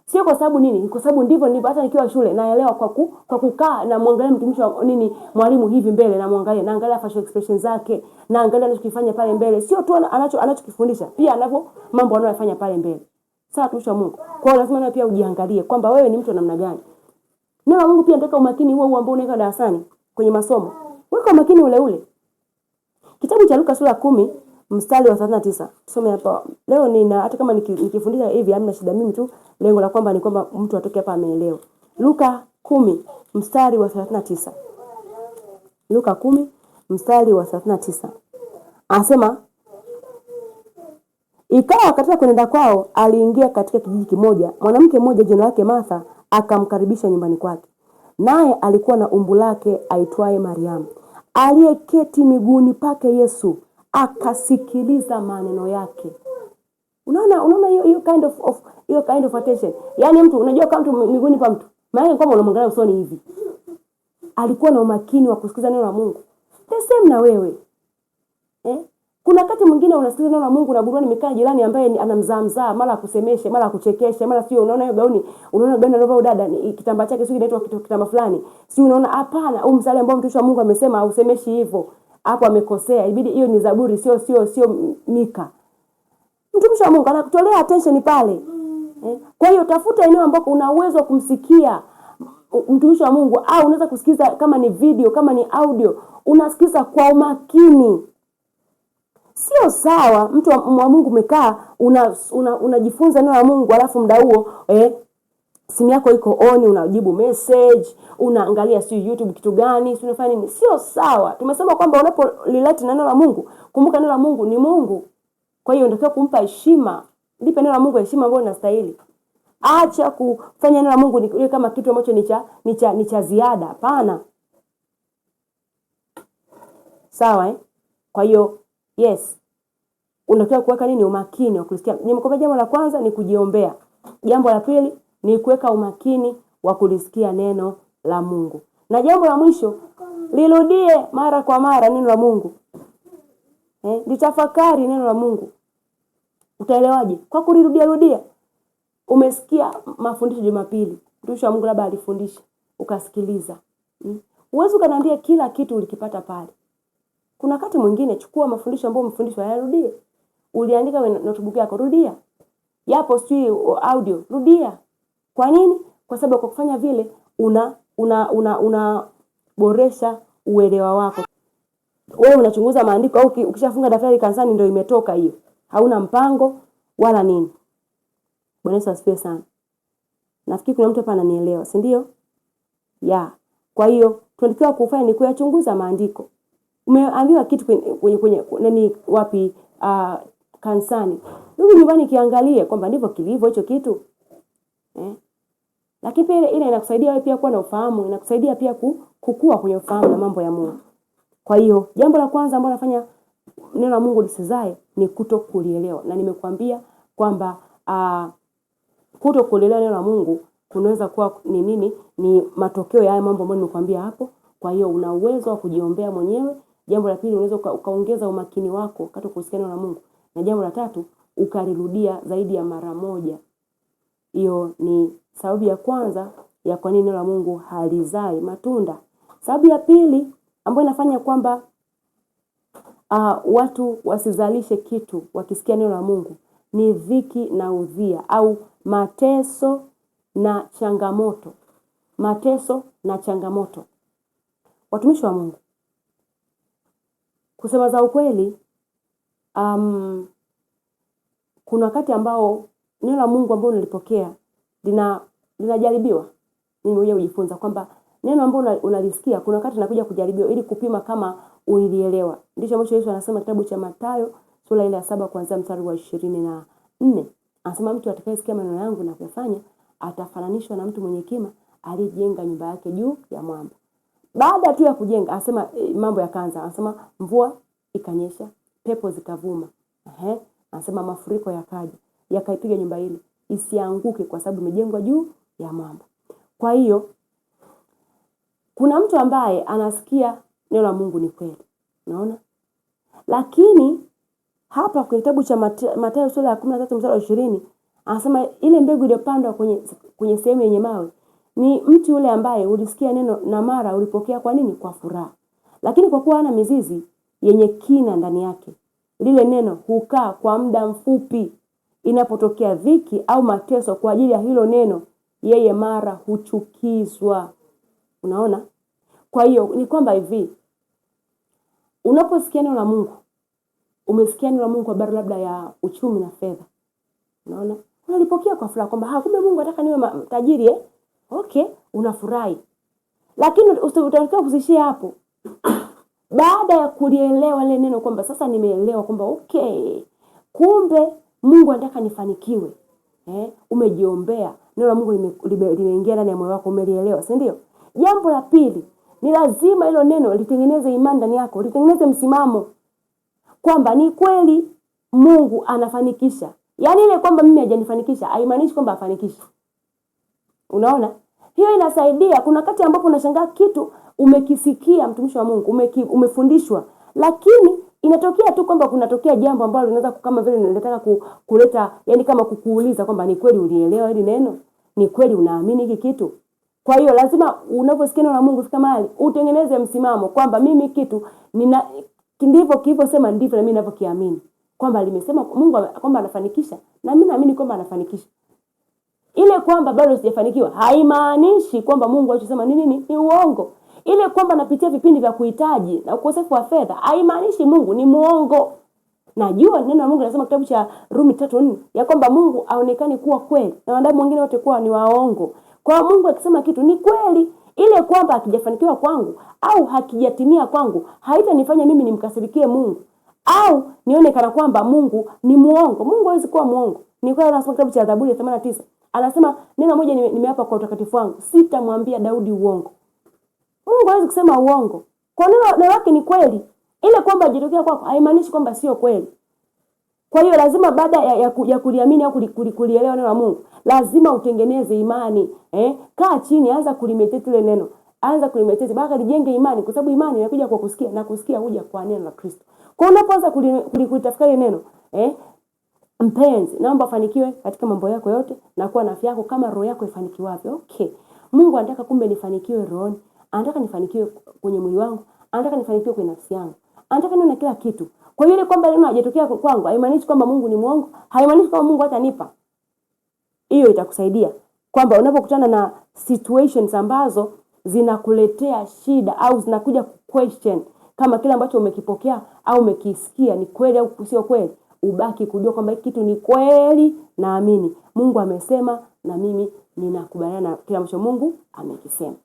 Sio kwa sababu nini? Kwa sababu ndivyo hata nikiwa shule naelewa kwa kukaa na muangalia mtumishi wa nini mwalimu hivi mbele, na muangalia naangalia facial expressions zake, naangalia anachokifanya pale mbele. Sio tu anachokifundisha, pia anavyo mambo anayofanya pale mbele. Sawa mtumishi wa Mungu. Kwa hiyo lazima pia ujiangalie kwamba wewe ni mtu wa namna gani. Neno la Mungu pia nataka umakini huo ambao unaweka darasani kwenye masomo. Weka umakini ule ule. Kitabu cha Luka sura 10 mstari wa 39. Tusome hapa. Leo hata kama nikifundisha hivi hamna shida, mimi tu lengo la kwamba ni kwamba mtu atoke hapa ameelewa. Luka 10 mstari wa 39. Luka 10 mstari wa 39. Anasema ikawa katika kwenda kwao aliingia katika kijiji kimoja, mwanamke mmoja jina lake Martha akamkaribisha nyumbani kwake. Naye alikuwa na umbu lake aitwaye Mariamu, aliyeketi miguuni pake Yesu akasikiliza maneno yake. Unaona hiyo kind of attention. Yaani mtu unajua kama mtu miguuni pa mtu, maana kama unamwangalia usoni hivi. Alikuwa na umakini wa kusikiliza neno la Mungu. The same na wewe. Kuna wakati mwingine unasikiliza neno la Mungu na burudani imekaa jirani ambaye anamzaa mara akusemeshe, mara akuchekeshe, mara sio unaona hiyo gauni, anavaa dada kitambaa chake sio kinaitwa kitambaa fulani. Sio unaona hapana, au msali ambao mtumishi wa Mungu amesema ausemeshi hivyo. Hapo amekosea. Ibidi hiyo ni Zaburi sio Mika. Mtumishi wa Mungu anakutolea attention pale. Kwa hiyo tafuta eneo ambako una uwezo wa kumsikia mtumishi wa Mungu, au unaweza kusikiza kama ni video, kama ni audio, unasikiza kwa umakini. Sio sawa mtu wa Mungu umekaa unajifunza neno la Mungu alafu muda huo simu yako iko on, unajibu message, unaangalia YouTube kitu gani, unafanya nini? Sio sawa. Tumesema kwamba unapolilete neno la Mungu, kumbuka neno la Mungu ni Mungu. Kwa hiyo unatakiwa kumpa heshima. Lipe neno la Mungu heshima ambayo inastahili. Acha kufanya neno la Mungu ni kama kitu ambacho ni cha ziada. Hapana. Sawa Kwa hiyo yes. Unatakiwa kuweka nini? Umakini wa kusikia. Nimekwambia jambo la kwanza ni kujiombea. Jambo la pili ni kuweka umakini wa kulisikia neno la Mungu. Na jambo la mwisho, lirudie mara kwa mara neno la Mungu. Litafakari neno la Mungu. Utaelewaje? Kwa kulirudia. Umesikia mafundisho Jumapili, mtumishi wa Mungu labda alifundisha, ukasikiliza. Uwezo ukaniambia kila kitu ulikipata pale. Kuna wakati mwingine chukua mafundisho ambayo umefundishwa yarudie. Uliandika kwenye notebook yako, rudia. Yapo audio, rudia. Kwa nini? Kwa sababu kwa kufanya vile unaboresha uelewa wako. Wewe unachunguza maandiko au ukishafunga daftari kanisani ndio imetoka hiyo. Hauna mpango wala nini. Bwana Yesu asifiwe sana. Nafikiri kuna mtu hapa ananielewa, si ndio? Kwa hiyo tunatakiwa kufanya ni kuyachunguza maandiko. Umeambiwa kitu kwenye nani wapi kanisani. Rudi nyumbani kiangalie kwamba ndivyo kilivyo hicho kitu. Lakini pia ile inakusaidia wewe pia kuwa na ufahamu, inakusaidia pia kukua kwenye ufahamu na mambo ya Mungu. Kwa hiyo jambo la kwanza ambalo nafanya neno la Mungu lisizae ni kutokulielewa. Na nimekuambia kwamba kutokuelewa neno la Mungu kunaweza kuwa ni nini? Ni matokeo ya haya mambo ambayo nimekuambia hapo. Kwa hiyo una uwezo wa kujiombea mwenyewe. Jambo la pili, unaweza ukaongeza umakini wako katika kusikia neno la Mungu. Na jambo la tatu, ukalirudia zaidi ya mara moja. Hiyo ni sababu ya kwanza ya kwa nini neno la Mungu halizai matunda. Sababu ya pili ambayo inafanya kwamba watu wasizalishe kitu wakisikia neno la Mungu ni dhiki na udhia au mateso na changamoto. Mateso na changamoto. Watumishi wa Mungu, kusema za ukweli, kuna wakati ambao neno la Mungu ambalo unalipokea linajaribiwa. Mimi mwenyewe kujifunza kwamba neno ambalo unalisikia kuna wakati linakuja kujaribiwa ili kupima kama ulielewa. Ndicho ambacho Yesu anasema kitabu cha Mathayo sura ile ya 7 kuanzia mstari wa 24. Anasema mtu atakayesikia maneno yangu na kuyafanya atafananishwa na mtu mwenye hekima aliyejenga nyumba yake juu ya mwamba. Baada tu ya kujenga, anasema mambo yakaanza. Anasema mvua ikanyesha, pepo zikavuma. Anasema mafuriko yakaja, yakaipiga nyumba ile isianguke kwa sababu imejengwa juu ya mwamba. Kwa hiyo kuna mtu ambaye anasikia neno la Mungu ni kweli. Unaona? Lakini hapa kwa kitabu cha Mathayo sura ya 13 mstari wa 20, anasema ile mbegu iliyopandwa kwenye sehemu yenye mawe ni mtu yule ambaye ulisikia neno na mara ulipokea kwa nini? Kwa furaha. Lakini kwa kuwa hana mizizi yenye kina ndani yake, lile neno hukaa kwa muda mfupi. Inapotokea dhiki au mateso kwa ajili ya hilo neno, yeye mara huchukizwa. Unaona? Kwa hiyo ni kwamba hivi, unaposikia neno la Mungu, umesikia neno la Mungu kwa habari labda ya uchumi na fedha. Unaona? Unalipokea kwa furaha kwamba kumbe Mungu anataka niwe tajiri Okay, unafurahi. Lakini utatakiwa kusishia hapo. Baada ya kulielewa ile neno kwamba sasa nimeelewa kwamba kumbe Mungu anataka nifanikiwe. Umejiombea. Neno la Mungu limeingia ndani ya moyo wako, umelielewa, si ndio? Jambo la pili, ni lazima hilo neno litengeneze imani ndani yako, litengeneze msimamo kwamba ni kweli Mungu anafanikisha. Yaani ile kwamba mimi hajanifanikisha haimaanishi kwamba afanikisha. Unaona? Hiyo inasaidia. Kuna wakati ambapo unashangaa kitu umekisikia, mtumishi wa Mungu, umefundishwa, lakini inatokea tu kwamba kunatokea jambo ambalo linaweza kama vile linataka kuleta, yani kama kukuuliza kwamba ni kweli ulielewa hili neno? Ni kweli unaamini hiki kitu? Kwa hiyo lazima unaposikia neno la Mungu fika mahali utengeneze msimamo kwamba mimi kitu ndivyo kilivyosema ndivyo na mimi ninavyokiamini. Kwamba limesema Mungu kwamba anafanikisha na mimi naamini kwamba anafanikisha. Ile kwamba bado sijafanikiwa haimaanishi kwamba Mungu alichosema ni uongo. Ile kwamba napitia vipindi vya kuhitaji na ukosefu wa fedha haimaanishi Mungu ni muongo. Najua neno la Mungu linasema kitabu cha Rumi 3:4 ya kwamba Mungu aonekane kuwa kweli na wanadamu wengine wote kuwa ni waongo. Kwa Mungu akisema kitu ni kweli, ile kwamba hakijafanikiwa kwangu au hakijatimia kwangu haitanifanya mimi nimkasirikie Mungu au nione kana kwamba Mungu ni muongo. Mungu hawezi kuwa muongo. Ni kwa anasema kitabu cha Zaburi 89. Anasema neno moja nimeapa kwa utakatifu wangu, sitamwambia Daudi uongo. Mungu hawezi kusema uongo. Kwa neno lake ni kweli. Ile kwamba hajitokea kwako haimaanishi kwamba sio kweli. Kwa hiyo lazima baada ya kuliamini au kulielewa neno la Mungu, lazima utengeneze imani. Kaa chini, anza kulimeditate ile neno. Anza kulimeditate mpaka lijenge imani, kwa sababu imani inakuja kwa kusikia na kusikia huja kwa neno la Kristo. Kwa unapoanza kulitafakari neno, mpenzi, naomba ufanikiwe katika mambo yako yote na kuwa na afya yako kama roho yako ifanikiwavyo. Mungu anataka kumbe nifanikiwe rohoni, anataka nifanikiwe kwenye mwili wangu, anataka nifanikiwe kwenye nafsi yangu. Anataka niwe na kila kitu. Kwa hiyo ile kwamba neno hajatokea kwangu haimaanishi kwamba Mungu ni muongo, haimaanishi kwamba Mungu hatanipa. Hiyo itakusaidia kwamba unapokutana na situations ambazo zinakuletea shida au zinakuja question kama kile ambacho umekipokea au umekisikia ni kweli au sio kweli, ubaki kujua kwamba hiki kitu ni kweli, naamini Mungu amesema na mimi ninakubaliana na kile ambacho Mungu amekisema.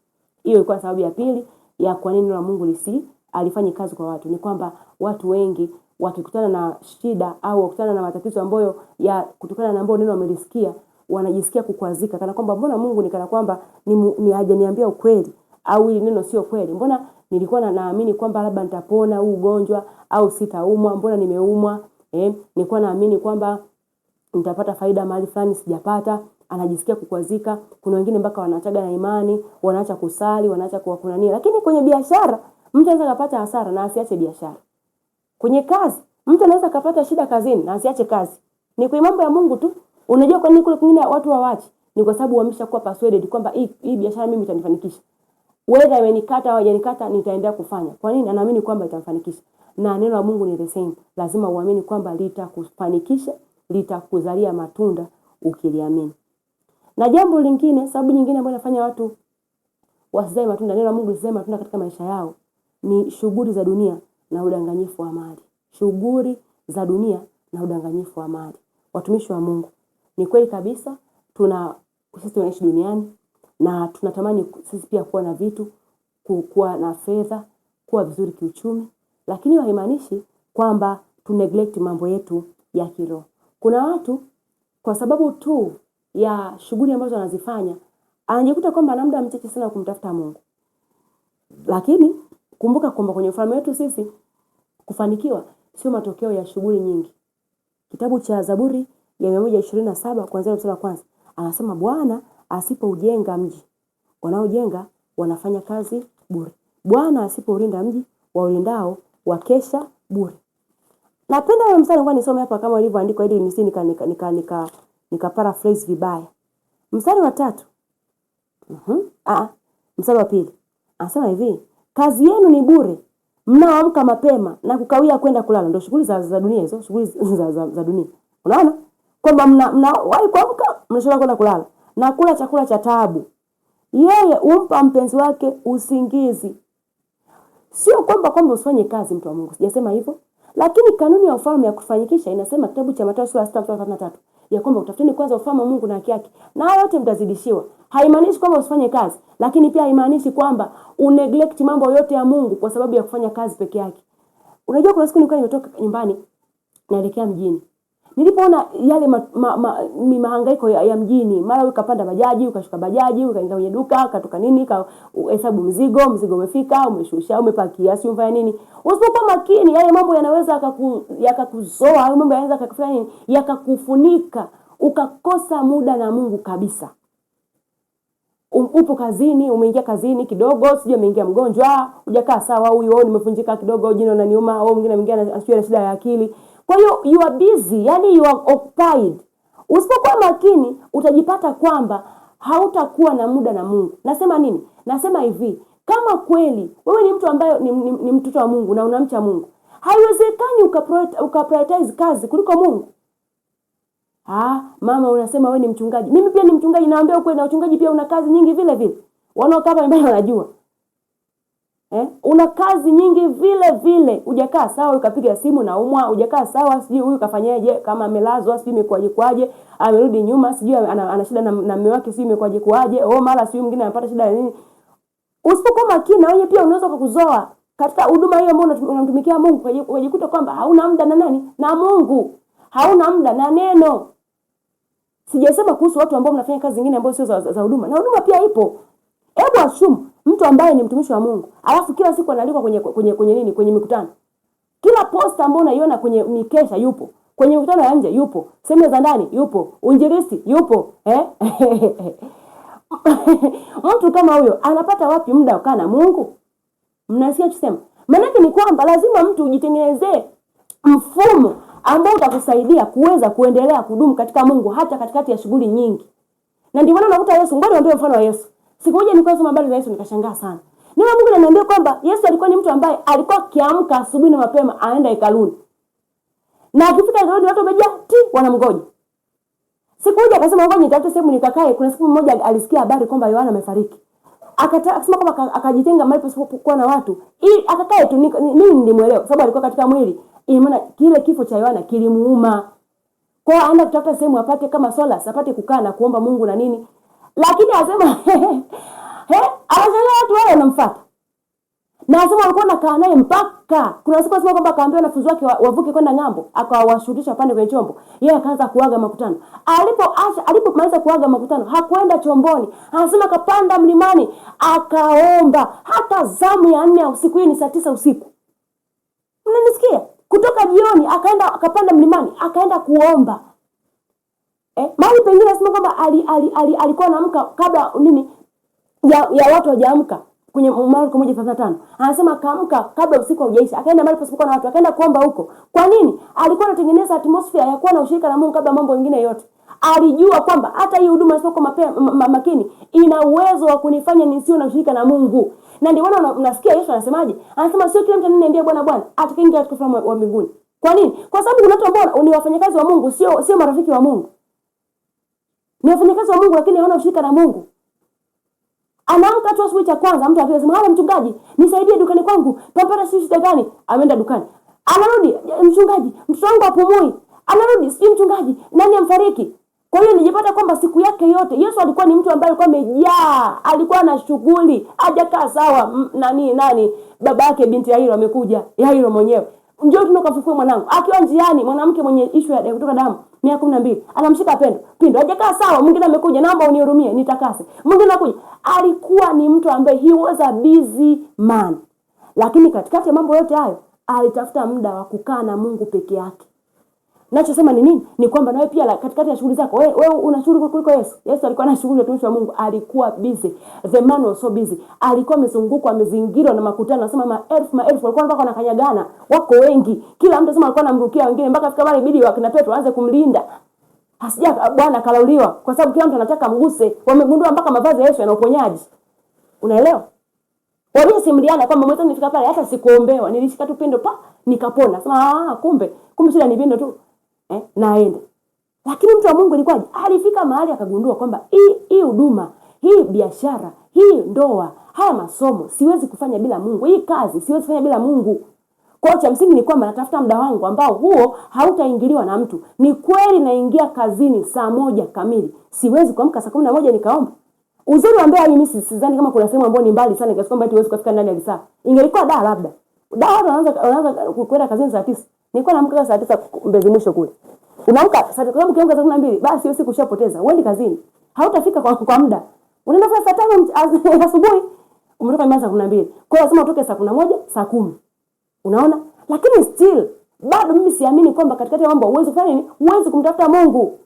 Hiyo ilikuwa sababu ya pili ya kwa nini neno la Mungu alifanya kazi kwa watu. Ni kwamba watu wengi wakikutana na shida au wakutana na matatizo ambayo kutokana na ambayo neno wamelisikia, wanajisikia kukwazika kana kwamba mbona Mungu ni kana kwamba ni hajaniambia ukweli au hili neno sio kweli. Mbona nilikuwa naamini kwamba labda nitapona huu ugonjwa au sitaumwa, mbona nimeumwa? Nilikuwa naamini kwamba nitapata faida mahali fulani sijapata. Anajisikia kukwazika. Kuna wengine mpaka wanaachaga na imani, wanaacha kusali, wanaacha kuwakunania. Lakini kwenye biashara mtu anaweza kupata hasara na asiache biashara. Kwenye kazi mtu anaweza kupata shida kazini na asiache kazi. Ni kwa mambo ya Mungu tu. Unajua kwa nini kule kwingine watu hawaachi? Ni kwa sababu wameshakuwa persuaded kwamba hii biashara mimi itanifanikisha. Whether imenikata au hajanikata nitaendelea kufanya. Kwa nini? Anaamini kwamba itanifanikisha. Na neno la Mungu ni the same. Lazima uamini kwamba litakufanikisha, litakuzalia matunda ukiliamini. Na jambo lingine, sababu nyingine ambayo inafanya watu wasizae matunda, neno la Mungu lisizae matunda katika maisha yao, ni shughuli za dunia na udanganyifu wa mali. Shughuli za dunia na udanganyifu wa mali. Watumishi wa Mungu, Ni kweli kabisa sisi tunaishi duniani na tunatamani sisi pia kuwa na vitu, kuwa na fedha, kuwa vizuri kiuchumi, lakini haimaanishi kwamba tu neglect mambo yetu ya kiroho. Kuna watu kwa sababu tu ya shughuli ambazo wanazifanya, anajikuta kwamba ana muda mchache sana kumtafuta Mungu. Lakini kumbuka kwamba kwenye ufalme wetu sisi kufanikiwa sio matokeo ya shughuli nyingi. Kitabu cha Zaburi ya 127 kuanzia mstari wa kwanza anasema Bwana asipoujenga mji, wanaojenga wanafanya kazi bure. Bwana asipoulinda mji, waulindao wakesha bure. Napenda huo mstari, ngoja nisome hapa kama ilivyoandikwa ili nisije nika paraphrase vibaya. Mstari wa 3. Mstari wa 2. Anasema hivi, kazi yenu ni bure mnaoamka mapema na kukawia kwenda kulala. Ndio shughuli za dunia hizo, shughuli za dunia. Unaona? Kwamba mnawahi kuamka, mnashoka kwenda kulala na kula chakula cha taabu. Yeye humpa mpenzi wake usingizi. Sio kwamba usifanye kazi, mtu wa Mungu. Sijasema hivyo. Lakini kanuni ya ufalme ya kufanyikisha inasema kitabu cha Mathayo sura ya 6:33 ya kwamba utafuteni kwanza ufalme wa Mungu na haki yake, na yote mtazidishiwa. Haimaanishi kwamba usifanye kazi, lakini pia haimaanishi kwamba uneglect mambo yote ya Mungu kwa sababu ya kufanya kazi peke yake. Unajua kuna siku nilikuwa nimetoka nyumbani naelekea mjini. Nilipoona yale mahangaiko ya mjini, mara ukapanda bajaji, ukashuka bajaji, ukaingia kwenye duka, ukatoka nini, hesabu mzigo umefika, umeshusha, umepakia, si umfanya nini. Usipokuwa makini, yale mambo yanaweza yakakuzoa, au mambo yanaweza yakakufanya nini, yakakufunika, ukakosa muda na Mungu kabisa. Upo kazini, umeingia kazini kidogo, sije umeingia mgonjwa, hujakaa sawa, huyu nimevunjika kidogo, jino linaniuma, au mwingine ana shida ya akili. Kwa hiyo you are busy, yani you are occupied. Usipokuwa makini utajipata kwamba hautakuwa na muda na Mungu. Nasema nini? Nasema hivi, kama kweli wewe ni mtu ambaye ni mtoto wa Mungu na unamcha Mungu, haiwezekani ukaprioritize kazi kuliko Mungu. Mama unasema wewe ni mchungaji. Mimi pia ni mchungaji, naambia ukweli, na uchungaji pia una kazi nyingi vile vile. Wanaokaa hapa mbele wanajua. Una kazi nyingi vile vile. Hujakaa sawa, ukapiga simu na umwa, hujakaa sawa, sijui huyu kafanyaje, kama amelazwa, sijui imekwaje, amerudi nyuma, sijui ana shida na mume wake, sijui imekwaje, mara sijui mwingine anapata shida ya nini. Usipokuwa makini na wewe pia unaweza kukuzoa katika huduma hiyo ambayo unamtumikia Mungu, ukajikuta kwamba hauna muda na nani? Na Mungu. Hauna muda na neno. Sijasema kuhusu watu ambao mnafanya kazi nyingine ambazo sio za huduma. Na huduma pia ipo. Hebu assume mtu ambaye ni mtumishi wa Mungu, alafu kila siku analikwa kwenye nini? Kwenye mikutano. Kila posta ambayo unaiona kwenye mikesha yupo. Kwenye mikutano ya nje yupo. Semina za ndani yupo. Uinjilisti yupo. Mtu kama huyo anapata wapi muda wa kukaa na Mungu? Mnasikia kusema? Maana ni kwamba lazima mtu ujitengenezee mfumo ambao utakusaidia kuweza kuendelea kudumu katika Mungu hata katikati ya shughuli nyingi. Na ndio maana unakuta Yesu, ngoja niambie mfano wa Yesu. Siku moja nilikuwa nasoma habari za Yesu nikashangaa sana. Neno Mungu linaniambia kwamba Yesu alikuwa ni mtu ambaye alikuwa akiamka asubuhi na mapema aenda hekaluni. Na akifika hekaluni watu wamejaa wanamngoja. Siku moja akasema ngoja nitafute sehemu nikakae. Kuna siku moja alisikia habari kwamba Yohana amefariki. Akasema kwamba akajitenga mahali pasipokuwa na watu ili akakae tu. Mimi nilimuelewa sababu alikuwa katika mwili. Maana kile kifo cha Yohana kilimuuma. Kwa hiyo anaenda kutafuta sehemu apate kama solace, apate kukaa na kuomba Mungu na nini. Lakini anasema anashangaa watu wao wanamfuata. Na anasema walikuwa nakaa naye mpaka kuna siku anasema kwamba akaambia wanafunzi wake wavuke kwenda ng'ambo, akawashuhudia pande kwenye chombo. Yeye akaanza kuaga makutano. Alipomaliza kuaga makutano, hakwenda chomboni. Anasema akapanda mlimani, akaomba hata zamu ya 4 usiku, hiyo ni saa 9 usiku. Unanisikia? Kutoka jioni akaenda akapanda mlimani, akaenda kuomba. Mahali pengine anasema kwamba alikuwa anaamka kabla nini ya watu hawajaamka kwenye Marko 1:35. Anasema akaamka kabla usiku haujaisha, akaenda mahali pasipokuwa na watu, akaenda kuomba huko. Kwa nini? Alikuwa anatengeneza atmosphere ya kuwa na ushirika na Mungu kabla mambo mengine yote. Alijua kwamba hata hii huduma isipokuwa makini ina uwezo wa kunifanya nisiwe na ushirika na Mungu. Na ndio maana unasikia Yesu anasemaje? Anasema sio kila mtu ananiambia Bwana Bwana atakaingia katika ufalme wa mbinguni. Kwa nini? Kwa sababu kuna watu ambao ni wafanyakazi wa Mungu, sio marafiki wa Mungu. Ni wafanyakazi wa Mungu lakini hawana ushirika na Mungu. Anaamka tu asubuhi cha kwanza, mtu akisema hala mchungaji, nisaidie dukani kwangu. Papara si shida gani? Ameenda dukani. Anarudi, mchungaji, mtoto wangu hapumui. Anarudi, sijui mchungaji, nani amfariki? Kwa hiyo nijipata kwamba siku yake yote Yesu alikuwa ni mtu ambaye alikuwa amejaa, alikuwa na shughuli, hajakaa sawa. Nani baba yake binti Yairo amekuja, Yairo mwenyewe, njoo tunakafufua mwanangu. Akiwa njiani, mwanamke mwenye issue ya kutoka damu miaka 12 anamshika pindo, hajakaa sawa. Mwingine amekuja, naomba unihurumie nitakase. Mwingine anakuja. Alikuwa ni mtu ambaye he was a busy man, lakini katikati ya mambo yote hayo alitafuta muda wa kukaa na Mungu peke yake. Nachosema ni nini? Ni kwamba nawe pia katikati ya shughuli zako, wewe una shughuli kuliko Yesu. Yesu alikuwa na shughuli, mtumishi wa Mungu alikuwa busy. The man was so busy. Alikuwa amezungukwa, amezingirwa na makutano. Nasema maelfu walikuwa wanataka wanakanyagana, wako wengi. Kila mtu anasema alikuwa anamrukia wengine, mpaka fika mara ibidi wakina Petro aanze kumlinda. Hasija Bwana kalauliwa kwa sababu kila mtu anataka mguse. Wamegundua mpaka mavazi ya Yesu yana uponyaji. Unaelewa? Wao simuliana kwamba mwanzo nifika pale hata sikuombewa, nilishika tu pindo nikapona. Sema kumbe shida ni pindo tu. Naenda. Lakini mtu wa Mungu ilikuwa alifika mahali akagundua kwamba hii huduma, hii biashara, hii ndoa, haya masomo siwezi kufanya bila Mungu. Hii kazi siwezi kufanya bila Mungu. Kwa cha msingi ni kwamba natafuta muda wangu ambao huo hautaingiliwa na mtu. Ni kweli naingia kazini saa 1 kamili. Siwezi kuamka saa 11 nikaomba. Uzuri wa Mbeya mimi sidhani kama kuna sehemu ambayo ni mbali sana kiasi kwamba huwezi kufika ndani ya saa. Ingelikuwa labda. Wanaanza kwenda kazini saa 9. Nilikuwa naamka saa 9 Mbezi Mwisho kule. Unaamka saa 9 saa 12, basi hiyo siku ushapoteza. Uendi kazini. Hautafika kwa muda. Unaenda saa 5 asubuhi, umetoka nyumbani saa 12. Kwa hiyo lazima utoke saa 11, saa 10. Unaona? Lakini still bado mimi siamini kwamba katikati ya mambo uwezo kufanya nini? Uwezo kumtafuta Mungu.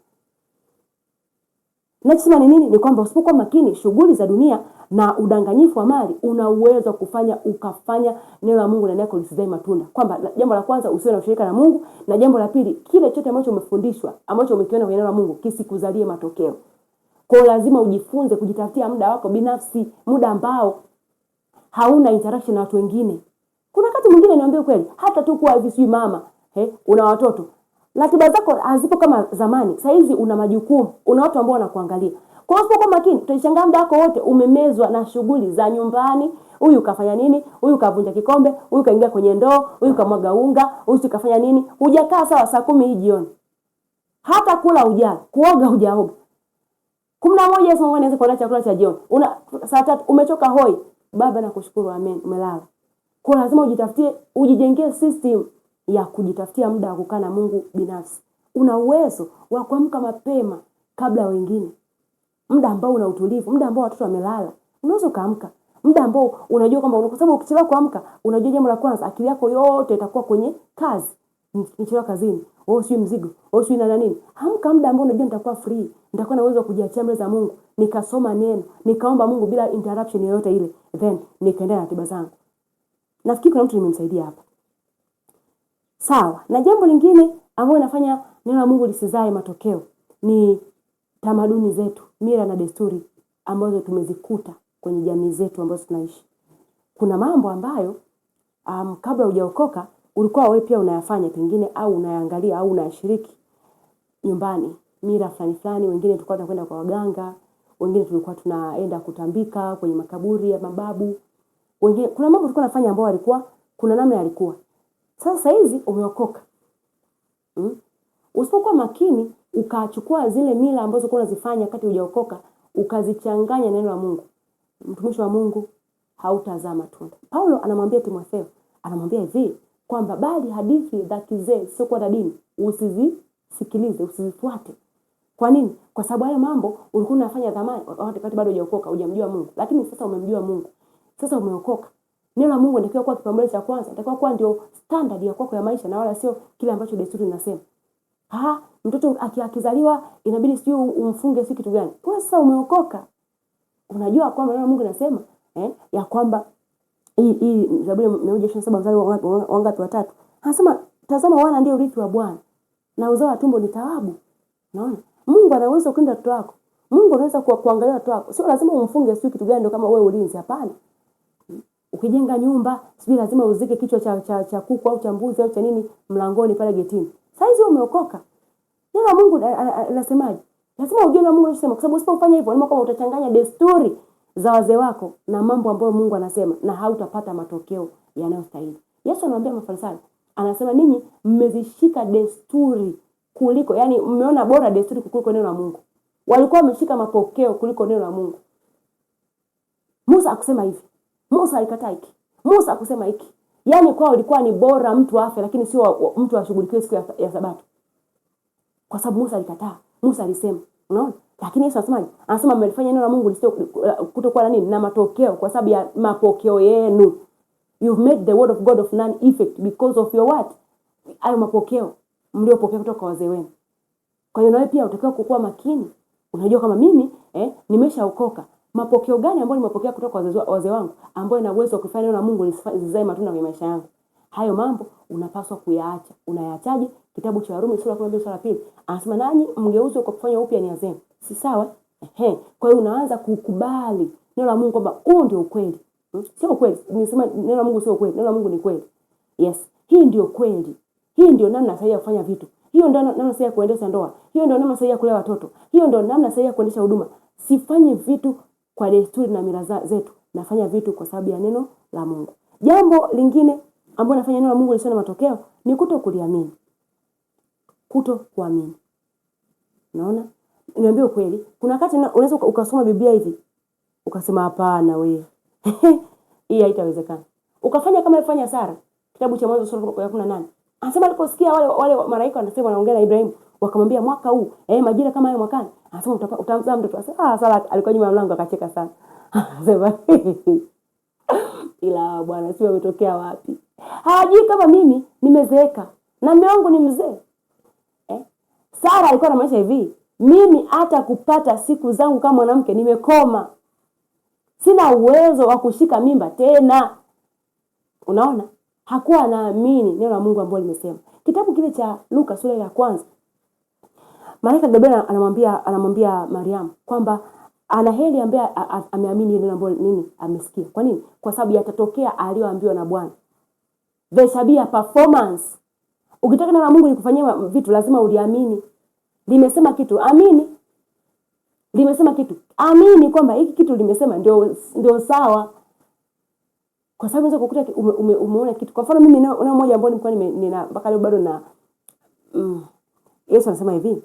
Nachosema ni nini? Ni kwamba usipokuwa makini shughuli za dunia na udanganyifu wa mali, una uwezo kufanya ukafanya neno la Mungu ndani yako lisizae matunda. Kwamba jambo la kwanza usiwe na ushirika na Mungu, na jambo la pili kile chote ambacho umefundishwa, ambacho umekiona kwenye neno la Mungu kisikuzalie matokeo. Kwa hiyo lazima ujifunze kujitafutia muda wako binafsi, muda ambao hauna interaction na watu wengine. Kuna wakati mwingine niambie kweli, hata tu kuwa hivi sijui mama, una watoto. Ratiba zako hazipo kama zamani. Sasa hizi una majukumu, una watu ambao wanakuangalia. Kwa hiyo usipokuwa makini, utashangaa muda wako wote umemezwa na shughuli za nyumbani. Huyu kafanya nini? Huyu kavunja kikombe, huyu kaingia kwenye ndoo, huyu kamwaga unga, huyu kafanya nini? Hujakaa sawa saa 10 hii jioni. Hata kula hujala, kuoga hujaoga. 11 Yesu anaweza kuandaa chakula cha jioni. Saa 3 umechoka hoi. Baba nakushukuru, amen, umelala. Kwa lazima ujitafutie, ujijengee system ya kujitafutia muda wa kukaa na Mungu binafsi. Una uwezo wa kuamka mapema kabla wengine. Muda ambao una utulivu, muda ambao watoto wamelala. Unaweza kaamka. Muda ambao unajua kwamba kwa sababu ukichelewa kuamka, unajua jambo la kwanza akili yako yote itakuwa kwenye kazi. Nichelewa kazini, sio mzigo, sio na nini. Amka muda ambao unajua nitakuwa free, nitakuwa na uwezo wa kujiachia mbele za Mungu, nikasoma neno, nikaomba Mungu bila interruption yoyote ile. Then nikaendelea na ratiba zangu. Nafikiri kuna mtu nimemsaidia hapa. Sawa. Na jambo lingine ambalo linafanya neno la Mungu lisizae matokeo ni tamaduni zetu, mila na desturi ambazo tumezikuta kwenye jamii zetu ambazo tunaishi. Kuna mambo ambayo kabla hujaokoka ulikuwa wewe pia unayafanya pengine au unayaangalia au unayashiriki nyumbani. Mila fulani, wengine tulikuwa tunakwenda kwa waganga, wengine tulikuwa tunaenda kutambika kwenye makaburi ya mababu. Wengine kuna mambo tulikuwa tunafanya ambao alikuwa kuna namna yalikuwa. Sasa hizi umeokoka. Usipokuwa makini ukachukua zile mila ambazo ulikuwa unazifanya wakati hujaokoka ukazichanganya neno la Mungu, mtumishi wa Mungu hautazaa matunda. Paulo anamwambia Timotheo, anamwambia hivi kwamba bali hadithi za kizee sio kwa dini usizisikilize, usizifuate. Kwa nini? Kwa sababu hayo mambo ulikuwa unafanya zamani wakati bado hujaokoka, hujamjua Mungu. Lakini sasa umemjua Mungu. Sasa umeokoka. Neno la Mungu ndio kwa kipaumbele cha kwanza, ndio kwa ndio standard ya kwako ya maisha na wala sio kile ambacho desturi inasema. Mtoto akizaliwa inabidi sio umfunge si kitu gani. Kwa sasa umeokoka. Unajua kwamba neno la Mungu linasema ya kwamba hii Zaburi 127 mstari wa ngapi? 3. Anasema tazama wana ndio urithi wa Bwana na uzao wa tumbo ni thawabu. Unaona? Mungu anaweza kulinda watoto wako. Mungu anaweza kuangalia watoto wako. Sio lazima umfunge sio kitu gani ndio kama wewe ulinzi, hapana. Ukijenga nyumba, sio lazima uzike kichwa cha kuku au cha mbuzi au cha nini mlangoni pale getini. Saizi umeokoka. Neno la Mungu anasemaje? Lazima ujue na Mungu anasema, kwa sababu usipofanya hivyo, ni kama utachanganya desturi za wazee wako na mambo ambayo Mungu anasema na hautapata matokeo yanayostahili. Yesu anawaambia Mafarisayo, anasema ninyi mmezishika desturi kuliko, yani mmeona bora desturi kuliko neno la Mungu. Walikuwa wameshika mapokeo kuliko neno la Mungu. Musa akusema hivi, Musa alikataa hiki, Musa akusema hiki. Yani kwao ilikuwa ni bora mtu afe, lakini sio mtu ashughulikiwe siku ya Sabato. Kwa sababu Musa alikataa, Musa alisema, unaona? Lakini Yesu anasemaje? Anasema mmelifanya neno la Mungu lisio kutokuwa na nini? Na matokeo, kwa sababu ya mapokeo yenu. You've made the word of God of none effect because of your what? Ayo mapokeo mliopokea kutoka kwa wazee wenu. Kwa hiyo nawe pia utakiwa kukua makini. Unajua kama mimi nimeshaokoka. Mapokeo gani ambayo nimepokea kutoka kwa wazee wangu ambayo ina uwezo wa kufanya neno la Mungu lizae matunda kwenye maisha yangu? Hayo mambo unapaswa kuyaacha. Unayaachaje? Kitabu cha Warumi sura ya 12 sura ya 2. Anasema nanyi mgeuzwe kwa kufanya upya nia zenu. Si sawa? Kwa hiyo unaanza kukubali neno la Mungu kwamba huu ndio ukweli. Sio ukweli. Nisema neno la Mungu sio ukweli. Neno la Mungu ni kweli. Yes. Hii ndio kweli. Hii ndio namna sahihi ya kufanya vitu. Hiyo ndio namna sahihi ya kuendesha ndoa. Hiyo ndio namna sahihi ya kulea watoto. Hiyo ndio namna sahihi ya kuendesha huduma. Sifanye vitu kwa desturi na mila zetu. Nafanya vitu kwa sababu ya neno la Mungu. Jambo lingine ambalo nafanya neno la Mungu lisiwe na matokeo ni kutokuliamini. Kutokuamini. Unaona? Niambie ukweli. Kuna wakati unaweza ukasoma Biblia hivi ukasema hapana wewe. Hii haitawezekana. Ukafanya kama alifanya Sara. Kitabu cha Mwanzo sura ya 18. Anasema aliposikia wale malaika wanasema wanaongea na Ibrahimu, wakamwambia mwaka huu, majira kama hayo mwakani, anasema utamzaa mtoto. Sara alikuwa nyuma ya mlango akacheka sana. Anasema ila Bwana sio umetokea wapi? Hajui kama mimi nimezeeka na mume wangu ni mzee. Sara alikuwa na maisha hivi, mimi hata kupata siku zangu kama mwanamke nimekoma. Sina uwezo wa kushika mimba tena. Unaona? Hakuwa anaamini neno la Mungu ambalo limesema. Kitabu kile cha Luka sura ya 1. Malaika Gabriel anamwambia Mariamu kwamba ana heri ambaye ameamini neno ambalo nini amesikia. Kwa nini? Kwa sababu yatatokea aliyoambiwa na Bwana. There shall be a performance. Ukitaka neno la Mungu likufanyie vitu lazima uliamini. Limesema kitu, amini. Limesema kitu, amini kwamba hiki kitu limesema ndio sawa. Kwa sababu unaweza kukuta umeona kitu. Kwa mfano mimi neno moja ambalo nilikuwa nina mpaka leo bado na Yesu anasema hivi.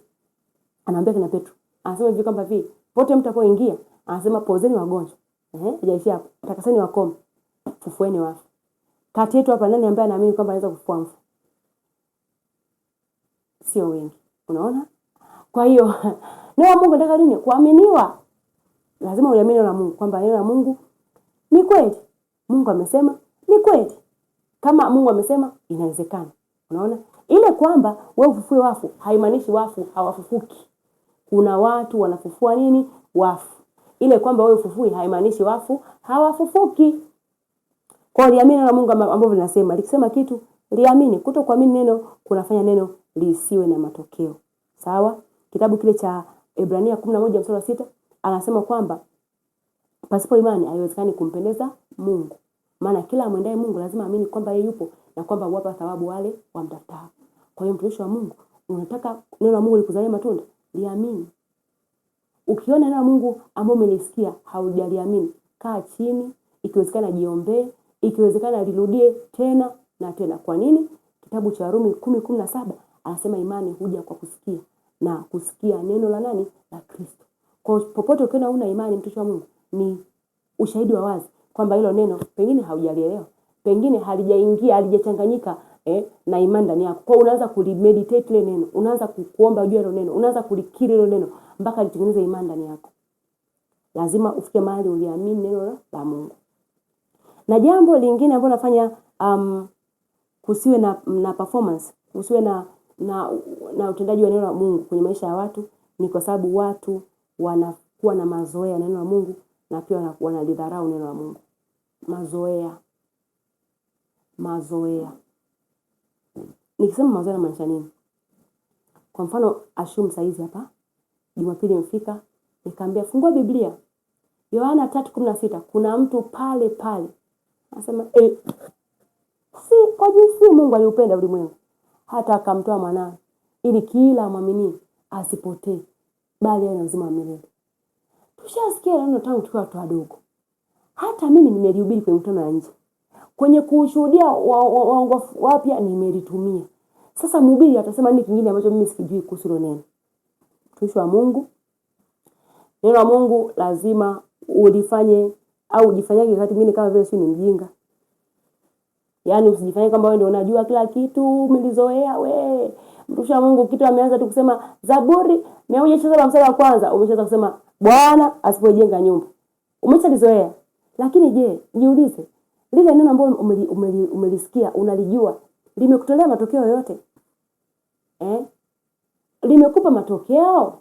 Anaambia kina Petro. Anasema hivi kwamba hivi, pote mtapoingia, anasema pozeni wagonjwa. Hajaishia hapo. Takaseni wakome. Fufueni wafu. Kati yetu hapa nani ambaye anaamini kwamba anaweza kufufua mfu? Sio wengi. Unaona? Kwa hiyo neno la Mungu nataka nini? Kuaminiwa. Lazima uamini neno la Mungu kwamba neno la Mungu ni kweli. Mungu amesema ni kweli. Kama Mungu amesema inawezekana. Unaona? Ile kwamba wewe ufufue wafu haimaanishi wafu hawafufuki. Kuna watu wanafufua nini? Wafu. Ile kwamba wewe ufufui haimaanishi wafu hawafufuki. Kwa hiyo liamini neno la Mungu ambavyo linasema. Likisema kitu liamini. Kutokuamini neno kunafanya neno lisiwe na matokeo. Sawa? Kitabu kile cha Ebrania 11 mstari wa 6 anasema kwamba pasipo imani haiwezekani kumpendeza Mungu. Maana kila amwendaye Mungu lazima amini kwamba yeye yupo na kwamba huwapa thawabu wale wamtafutao. Kwa hiyo mtumishi wa Mungu, unataka neno la Mungu likuzalie matunda? Liamini. Ukiona neno la Mungu ambalo umelisikia haujaliamini, kaa chini, ikiwezekana jiombee, ikiwezekana lirudie tena na tena. Kwa nini? Kitabu cha Warumi 10:17 anasema imani huja kwa kusikia na kusikia neno la nani? La Kristo. Kwa popote ukiona una imani mtumishi wa Mungu, ni ushahidi wa wazi kwamba hilo neno pengine haujalielewa, pengine halijaingia, halijachanganyika na imani ndani yako. Kwa unaanza kulimeditate ile neno, unaanza kuomba juu ya hilo neno, unaanza kulikiri hilo neno mpaka litengeneze imani ndani yako. Lazima ufike mahali uliamini neno la Mungu. Na jambo lingine ambalo nafanya kusiwe na performance, kusiwe na utendaji wa neno la Mungu kwenye maisha ya watu, ni kwa sababu watu wanakuwa na mazoea ya neno la Mungu na pia wanalidharau neno la Mungu. Mazoea. Nikisema mazoea namaanisha nini? Kwa mfano assume saizi hapa Jumapili imefika, nikamwambia fungua Biblia. Yohana 3:16, kuna mtu pale. Anasema si kwa jinsi Mungu aliupenda ulimwengu hata akamtoa mwanae ili kila muamini asipotee bali awe na uzima wa milele. Tushasikia neno tangu tukiwa watu wadogo. Hata mimi nimelihubiri kwenye mkutano wa nje. Kwenye kushuhudia waongofu wapya nimelitumia. Sasa mhubiri atasema nini kingine ambacho mimi sikijui kuhusu hilo neno? Mtumishi wa Mungu, neno la Mungu lazima ulifanye au ujifanyage wakati mwingine kama vile si ni mjinga. Yaani usijifanye kwamba wewe ndio unajua kila kitu, umelizoea we. Mtumishi wa Mungu kitu ameanza tu kusema Zaburi 127 mstari wa kwanza, umeshaanza kusema Bwana asipojenga nyumba. Umeshalizoea. Lakini je, jiulize, lile neno ambalo umelisikia, unalijua, limekutolea matokeo yote? Limekupa matokeo?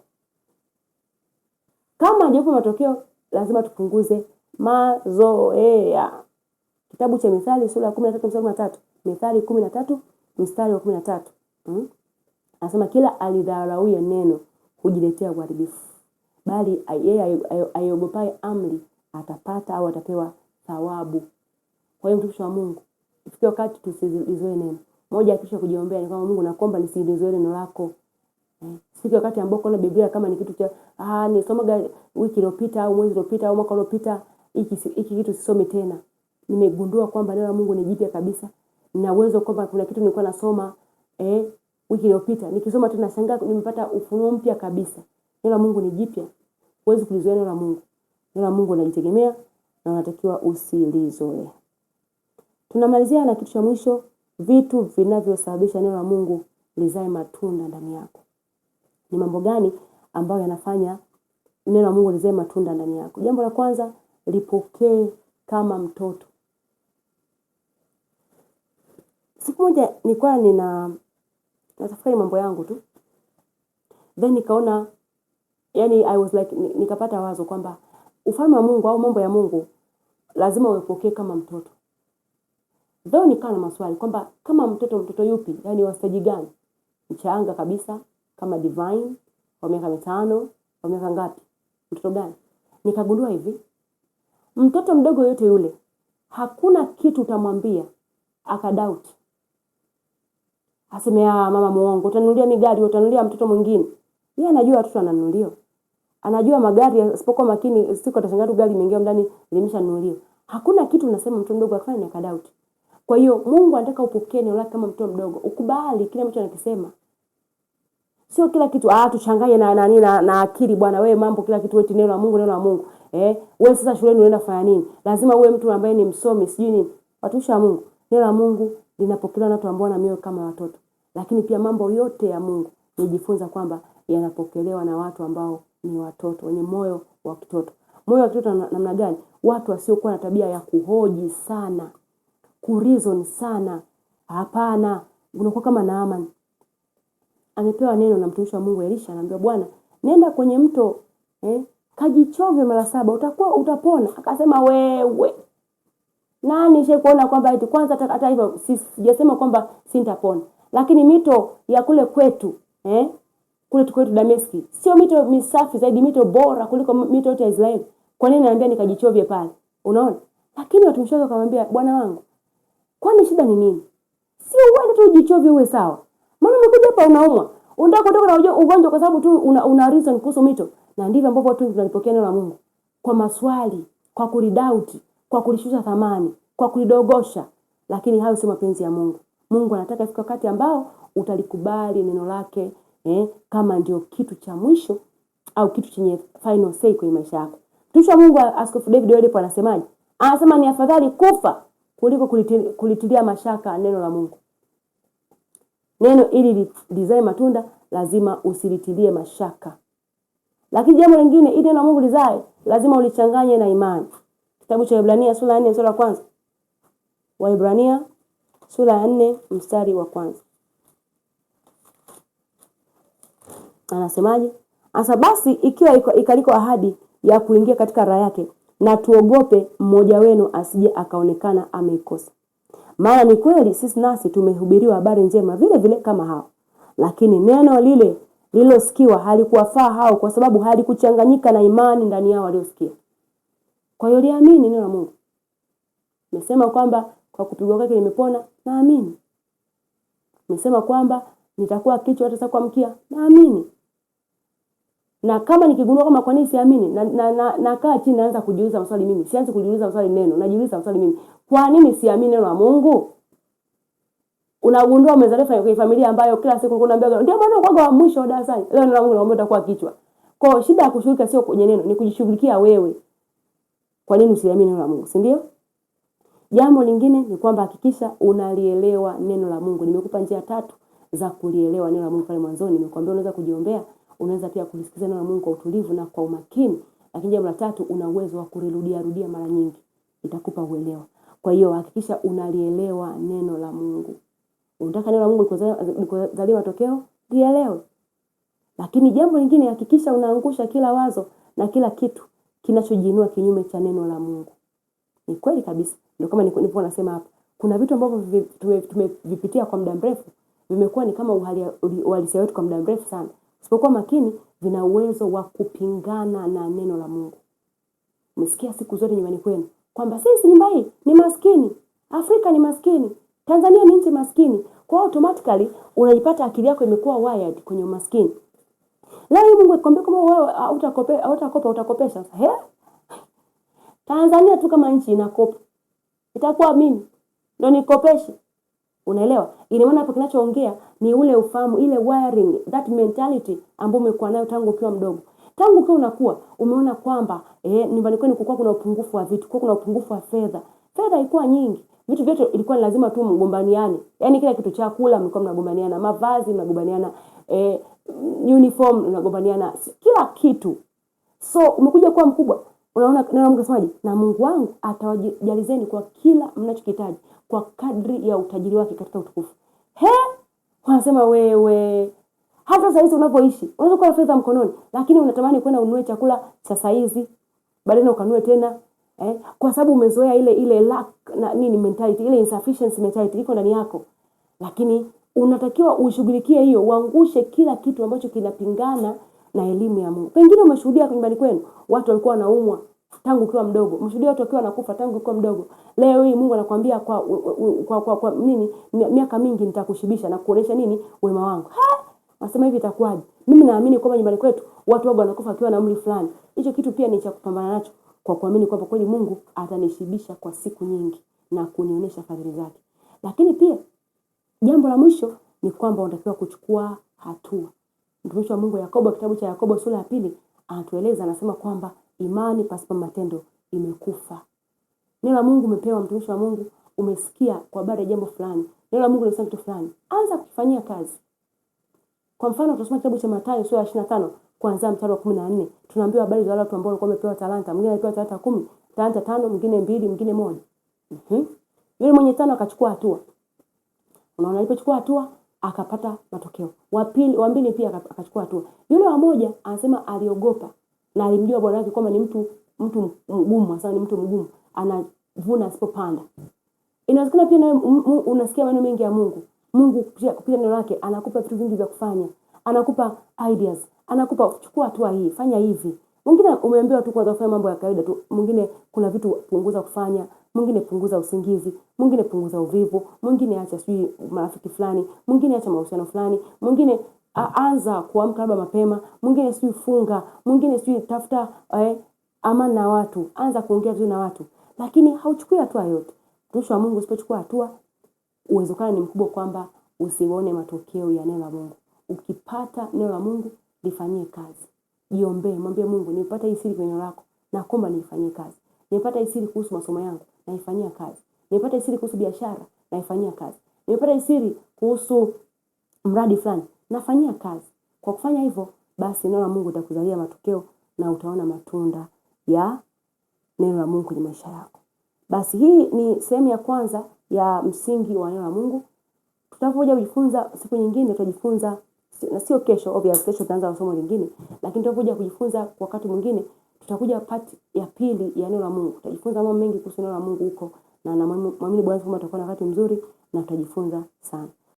Kama halijakupa matokeo, lazima tupunguze mazoea. Kitabu cha Mithali sura ya 13 mstari wa 13. Mithali 13 mstari wa 13. Anasema kila alidharauye neno hujiletea uharibifu, bali yeye aiogopaye amri atapata au atapewa thawabu. Kwa hiyo mtumishi wa Mungu, ifike wakati tusilizoe neno. Moja kisha kujiombea ni kama Mungu nakuomba nisilizoe neno lako. Ifike wakati ambao kuna Biblia kama ni kitu cha nisomaga wiki iliyopita au mwezi uliopita au mwaka uliopita, hiki kitu sisome tena. Nimegundua kwamba neno la Mungu ni jipya kabisa. Nina uwezo kwamba kuna kitu nilikuwa nasoma wiki iliyopita, nikisoma tena nashangaa nimepata ufunuo mpya kabisa. Neno la Mungu ni jipya. Huwezi kulizoea neno la Mungu. Neno la Mungu unajitegemea na unatakiwa usilizoe. Tunamalizia na kitu cha mwisho, vitu vinavyosababisha neno la Mungu lizae matunda ndani yako. Ni mambo gani ambayo yanafanya neno la Mungu lizae matunda ndani yako? Jambo la kwanza, lipokee kama mtoto. Siku moja nilikuwa natafakari mambo yangu tu. Then nikaona, yani I was like, nikapata wazo kwamba ufalme wa Mungu au mambo ya Mungu lazima uepokee kama mtoto. Though nikawa na maswali kwamba kama mtoto yupi? Yani wa stage gani? Mchanga kabisa kama divine, wa miaka 5, wa miaka ngapi? Mtoto gani? Nikagundua hivi, mtoto mdogo yote yule, hakuna kitu utamwambia akadoubt. Aseme mama muongo, utanunulia migari, utanunulia mtoto mwingine. Yeye anajua watoto ananunuliwa. Anajua magari, asipokuwa makini siku atashangaa gari imeingia ndani limeshanunuliwa. Hakuna kitu unasema mtoto mdogo afanye akadoubt. Kwa hiyo Mungu anataka upokee neno lake kama mtoto mdogo. Ukubali kile ambacho anakisema. Sio kila kitu tuchanganye na akili bwana, wewe mambo kila kitu wewe neno la Mungu, neno la Mungu. Wewe sasa shuleni unaenda kufanya nini? Lazima uwe mtu ambaye ni msomi, sijui nini. Watumishi wa Mungu, neno la Mungu linapokelewa na watu ambao wana mioyo kama watoto. Lakini pia mambo yote ya Mungu nijifunza kwamba yanapokelewa na watu ambao ni watoto, wenye moyo wa kitoto. Moyo wa kitoto namna gani? Watu wasiokuwa na tabia ya kuhoji sana, kureason sana. Hapana, unakuwa kama Naaman. Amepewa neno na mtumishi wa Mungu Elisha, anaambia Bwana, nenda kwenye mto, kajichove mara 7 utapona. Akasema wewe, nani kuona kwamba eti kwanza hata hivyo sijasema kwamba sitapona. Lakini mito ya kule kwetu, kule kwetu Dameski, sio mito misafi zaidi, mito bora kuliko mito yote ya Israeli. Kwa nini ananiambia nikajichovye pale? Unaona? Lakini watumishi wake akamwambia, Bwana wangu, kwani shida ni nini? Sio uende tu ujichovye uwe sawa. Maana umekuja hapa unaumwa. Unataka kutoka na ugonjwa kwa sababu tu una reason kuhusu mito. Na ndivyo ambavyo watu tunalipokea neno la Mungu. Kwa maswali, kwa kulidoubt, kwa kulishusha thamani, kwa kulidogosha. Lakini hayo si mapenzi ya Mungu. Mungu anataka ifike wakati ambao utalikubali neno lake kama ndio kitu cha mwisho au kitu chenye final say kwenye maisha yako. Mtumishi Mungu Askofu David Oyedepo anasemaje? Anasema ni afadhali kufa kuliko kulitilia mashaka neno la Mungu. Neno ili lizae matunda lazima usilitilie mashaka. Lakini jambo lingine, ili neno la Mungu lizae lazima ulichanganye na imani. Kitabu cha Waebrania sura ya 4 mstari wa 1. Waebrania sura ya 4 mstari wa 1. Anasemaje? Asa basi ikiwa ikaliko ahadi ya kuingia katika raha yake, na tuogope mmoja wenu asije akaonekana ameikosa. Maana ni kweli sisi nasi tumehubiriwa habari njema vile vile kama hao. Lakini neno lile lililosikiwa halikuwafaa hao, kwa sababu halikuchanganyika na imani ndani yao waliosikia. Kwa hiyo liamini neno la Mungu. Nimesema kwamba kwa kupigwa kwake nimepona, naamini. Nimesema kwamba nitakuwa kichwa hata kwa mkia, naamini. Na kama nikigundua kama kwa nini siamini, nakaa chini naanza kujiuliza maswali mimi. Sianzi kujiuliza maswali neno, najiuliza maswali mimi. Kwa nini siamini neno la Mungu? Unagundua umezaliwa kwenye familia ambayo kila siku unaambiwa ndio maana uko wa mwisho darasani. Leo neno la Mungu naomba utakuwa kichwa. Kwa shida ya kushughulika sio kwenye neno, ni kujishughulikia wewe. Kwa nini usiamini neno la Mungu, si ndio? Jambo lingine ni kwamba hakikisha unalielewa neno la Mungu. Nimekupa njia 3 za kulielewa neno la Mungu pale mwanzoni. Nimekuambia unaweza kujiombea, unaweza pia kulisikiza neno la Mungu kwa utulivu na kwa umakini. Lakini jambo la 3, una uwezo wa kurudia mara nyingi. Itakupa uelewa. Kwa hiyo hakikisha unalielewa neno la Mungu. Unataka neno la Mungu likozaliwa matokeo, lielewe. Lakini jambo lingine, hakikisha unaangusha kila wazo na kila kitu kinachojiinua kinyume cha neno la Mungu. Ni kweli kabisa. Ndio kama nilipo nasema hapa. Kuna vitu ambavyo tumevipitia kwa muda mrefu, vimekuwa ni kama uhalisia wetu kwa muda mrefu sana. Usipokuwa makini, vina uwezo wa kupingana na neno la Mungu. Umesikia siku zote nyumbani kwenu kwamba sisi nyumba hii ni maskini, Afrika ni maskini, Tanzania ni nchi maskini. Kwa automatically unajipata akili yako imekuwa wired kwenye umaskini. Leo Mungu akwambia kama wewe utakopesha sasa. Tanzania tu kama nchi inakopa. Itakuwa mimi ndio nikopeshe. Unaelewa? Ina maana hapo kinachoongea ni ule ufahamu, ile wiring, that mentality ambayo umekuwa nayo tangu ukiwa mdogo. Tangu ukiwa unakuwa, umeona kwamba nyumbani kwenu kulikuwa kuna upungufu wa vitu, kuna upungufu wa fedha. Fedha ilikuwa nyingi. Vitu vyote ilikuwa lazima tu mgombaniane. Yaani kila kitu cha kula mlikuwa mnagombaniana, mavazi mnagombaniana, uniform mnagombaniana, kila kitu. So umekuja kuwa mkubwa. Unaona neno Mungu anasemaje? Na Mungu wangu atawajalizeni kwa kila mnachokihitaji kwa kadri ya utajiri wake katika utukufu. Wanasema wewe hata sasa hizi unapoishi, unaweza kuwa na fedha mkononi, lakini unatamani kwenda ununue chakula sasa hizi, baadaye ukanunue tena, kwa sababu umezoea ile lack na nini mentality, ile insufficiency mentality iko ndani yako. Lakini unatakiwa ushughulikie hiyo, uangushe kila kitu ambacho kinapingana na elimu ya Mungu. Pengine umeshuhudia nyumbani kwenu watu walikuwa wanaumwa tangu ukiwa mdogo. Umeshuhudia watu wakiwa wanakufa tangu ukiwa mdogo. Leo hii Mungu anakuambia kwa nini miaka mingi nitakushibisha na kuonesha nini wema wangu. Nasema hivi itakuwaje? Mimi naamini kwamba nyumbani kwetu watu wago wanakufa akiwa na umri fulani. Hicho kitu pia ni cha kupambana nacho kwa kuamini kwamba kweli Mungu atanishibisha kwa siku nyingi na kunionyesha fadhili zake. Lakini pia jambo la mwisho ni kwamba unatakiwa kuchukua hatua. Mtumishi wa Mungu Yakobo, kitabu cha Yakobo sura ya 2, anatueleza, anasema kwamba imani pasipo matendo imekufa. Neno la Mungu umepewa, mtumishi wa Mungu, umesikia kwa habari ya jambo fulani. Neno la Mungu linasema kitu fulani. Anza kufanyia kazi. Kwa mfano tunasoma kitabu cha Mathayo sura ya 25 kuanzia mstari wa 14. Tunaambiwa habari za wale watu ambao walikuwa wamepewa talanta. Mwingine alipewa talanta 10, talanta 5, mwingine 2, mwingine 1. Yule mwenye 5 akachukua hatua. Unaona, alipochukua hatua akapata matokeo. Wa mbili pia akachukua hatua. Yule wa 1 anasema aliogopa na alimjua bwana wake kwamba ni mtu mgumu, hasa ni mtu mgumu, anavuna asipopanda. Inawezekana pia unasikia maneno mengi ya Mungu. Mungu kupitia neno lake anakupa vitu vingi vya kufanya. Anakupa ideas. Anakupa chukua hatua hii, fanya hivi. Mwingine umeambiwa tu kwanza kufanya mambo ya kawaida tu. Mwingine kuna vitu punguza kufanya, mwingine punguza usingizi, mwingine punguza uvivu, mwingine acha sijui marafiki fulani, mwingine acha mahusiano fulani, mwingine anza kuamka labda mapema, mwingine sijui funga, mwingine sijui tafuta amani na watu, anza kuongea tu na watu. Lakini hauchukui hatua yote. Mtumishi wa Mungu usipochukua hatua, uwezekano ni mkubwa kwamba usione matokeo ya neno la Mungu. Ukipata neno la Mungu, lifanyie kazi. Jiombee, mwambie Mungu, nimepata hii siri kwenye neno lako, na kuomba nifanyie kazi. Nimepata hii siri kuhusu masomo yangu, na ifanyia kazi. Nimepata hii siri kuhusu biashara, na ifanyia kazi. Nimepata hii siri kuhusu mradi fulani, nafanyia kazi. Kwa kufanya hivyo, basi neno la Mungu litakuzalia matokeo na utaona matunda ya neno la Mungu kwenye maisha yako. Basi hii ni sehemu ya kwanza ya msingi wa neno la Mungu. Tutakuja kujifunza siku nyingine, tutajifunza na sio kesho, obviously kesho tutaanza somo lingine, lakini tutakuja kujifunza kwa wakati mwingine. Tutakuja part ya pili ya neno la Mungu. Tutajifunza mambo mengi kuhusu neno la Mungu huko, na naamini Bwana atakuwa na wakati mzuri na tutajifunza sana.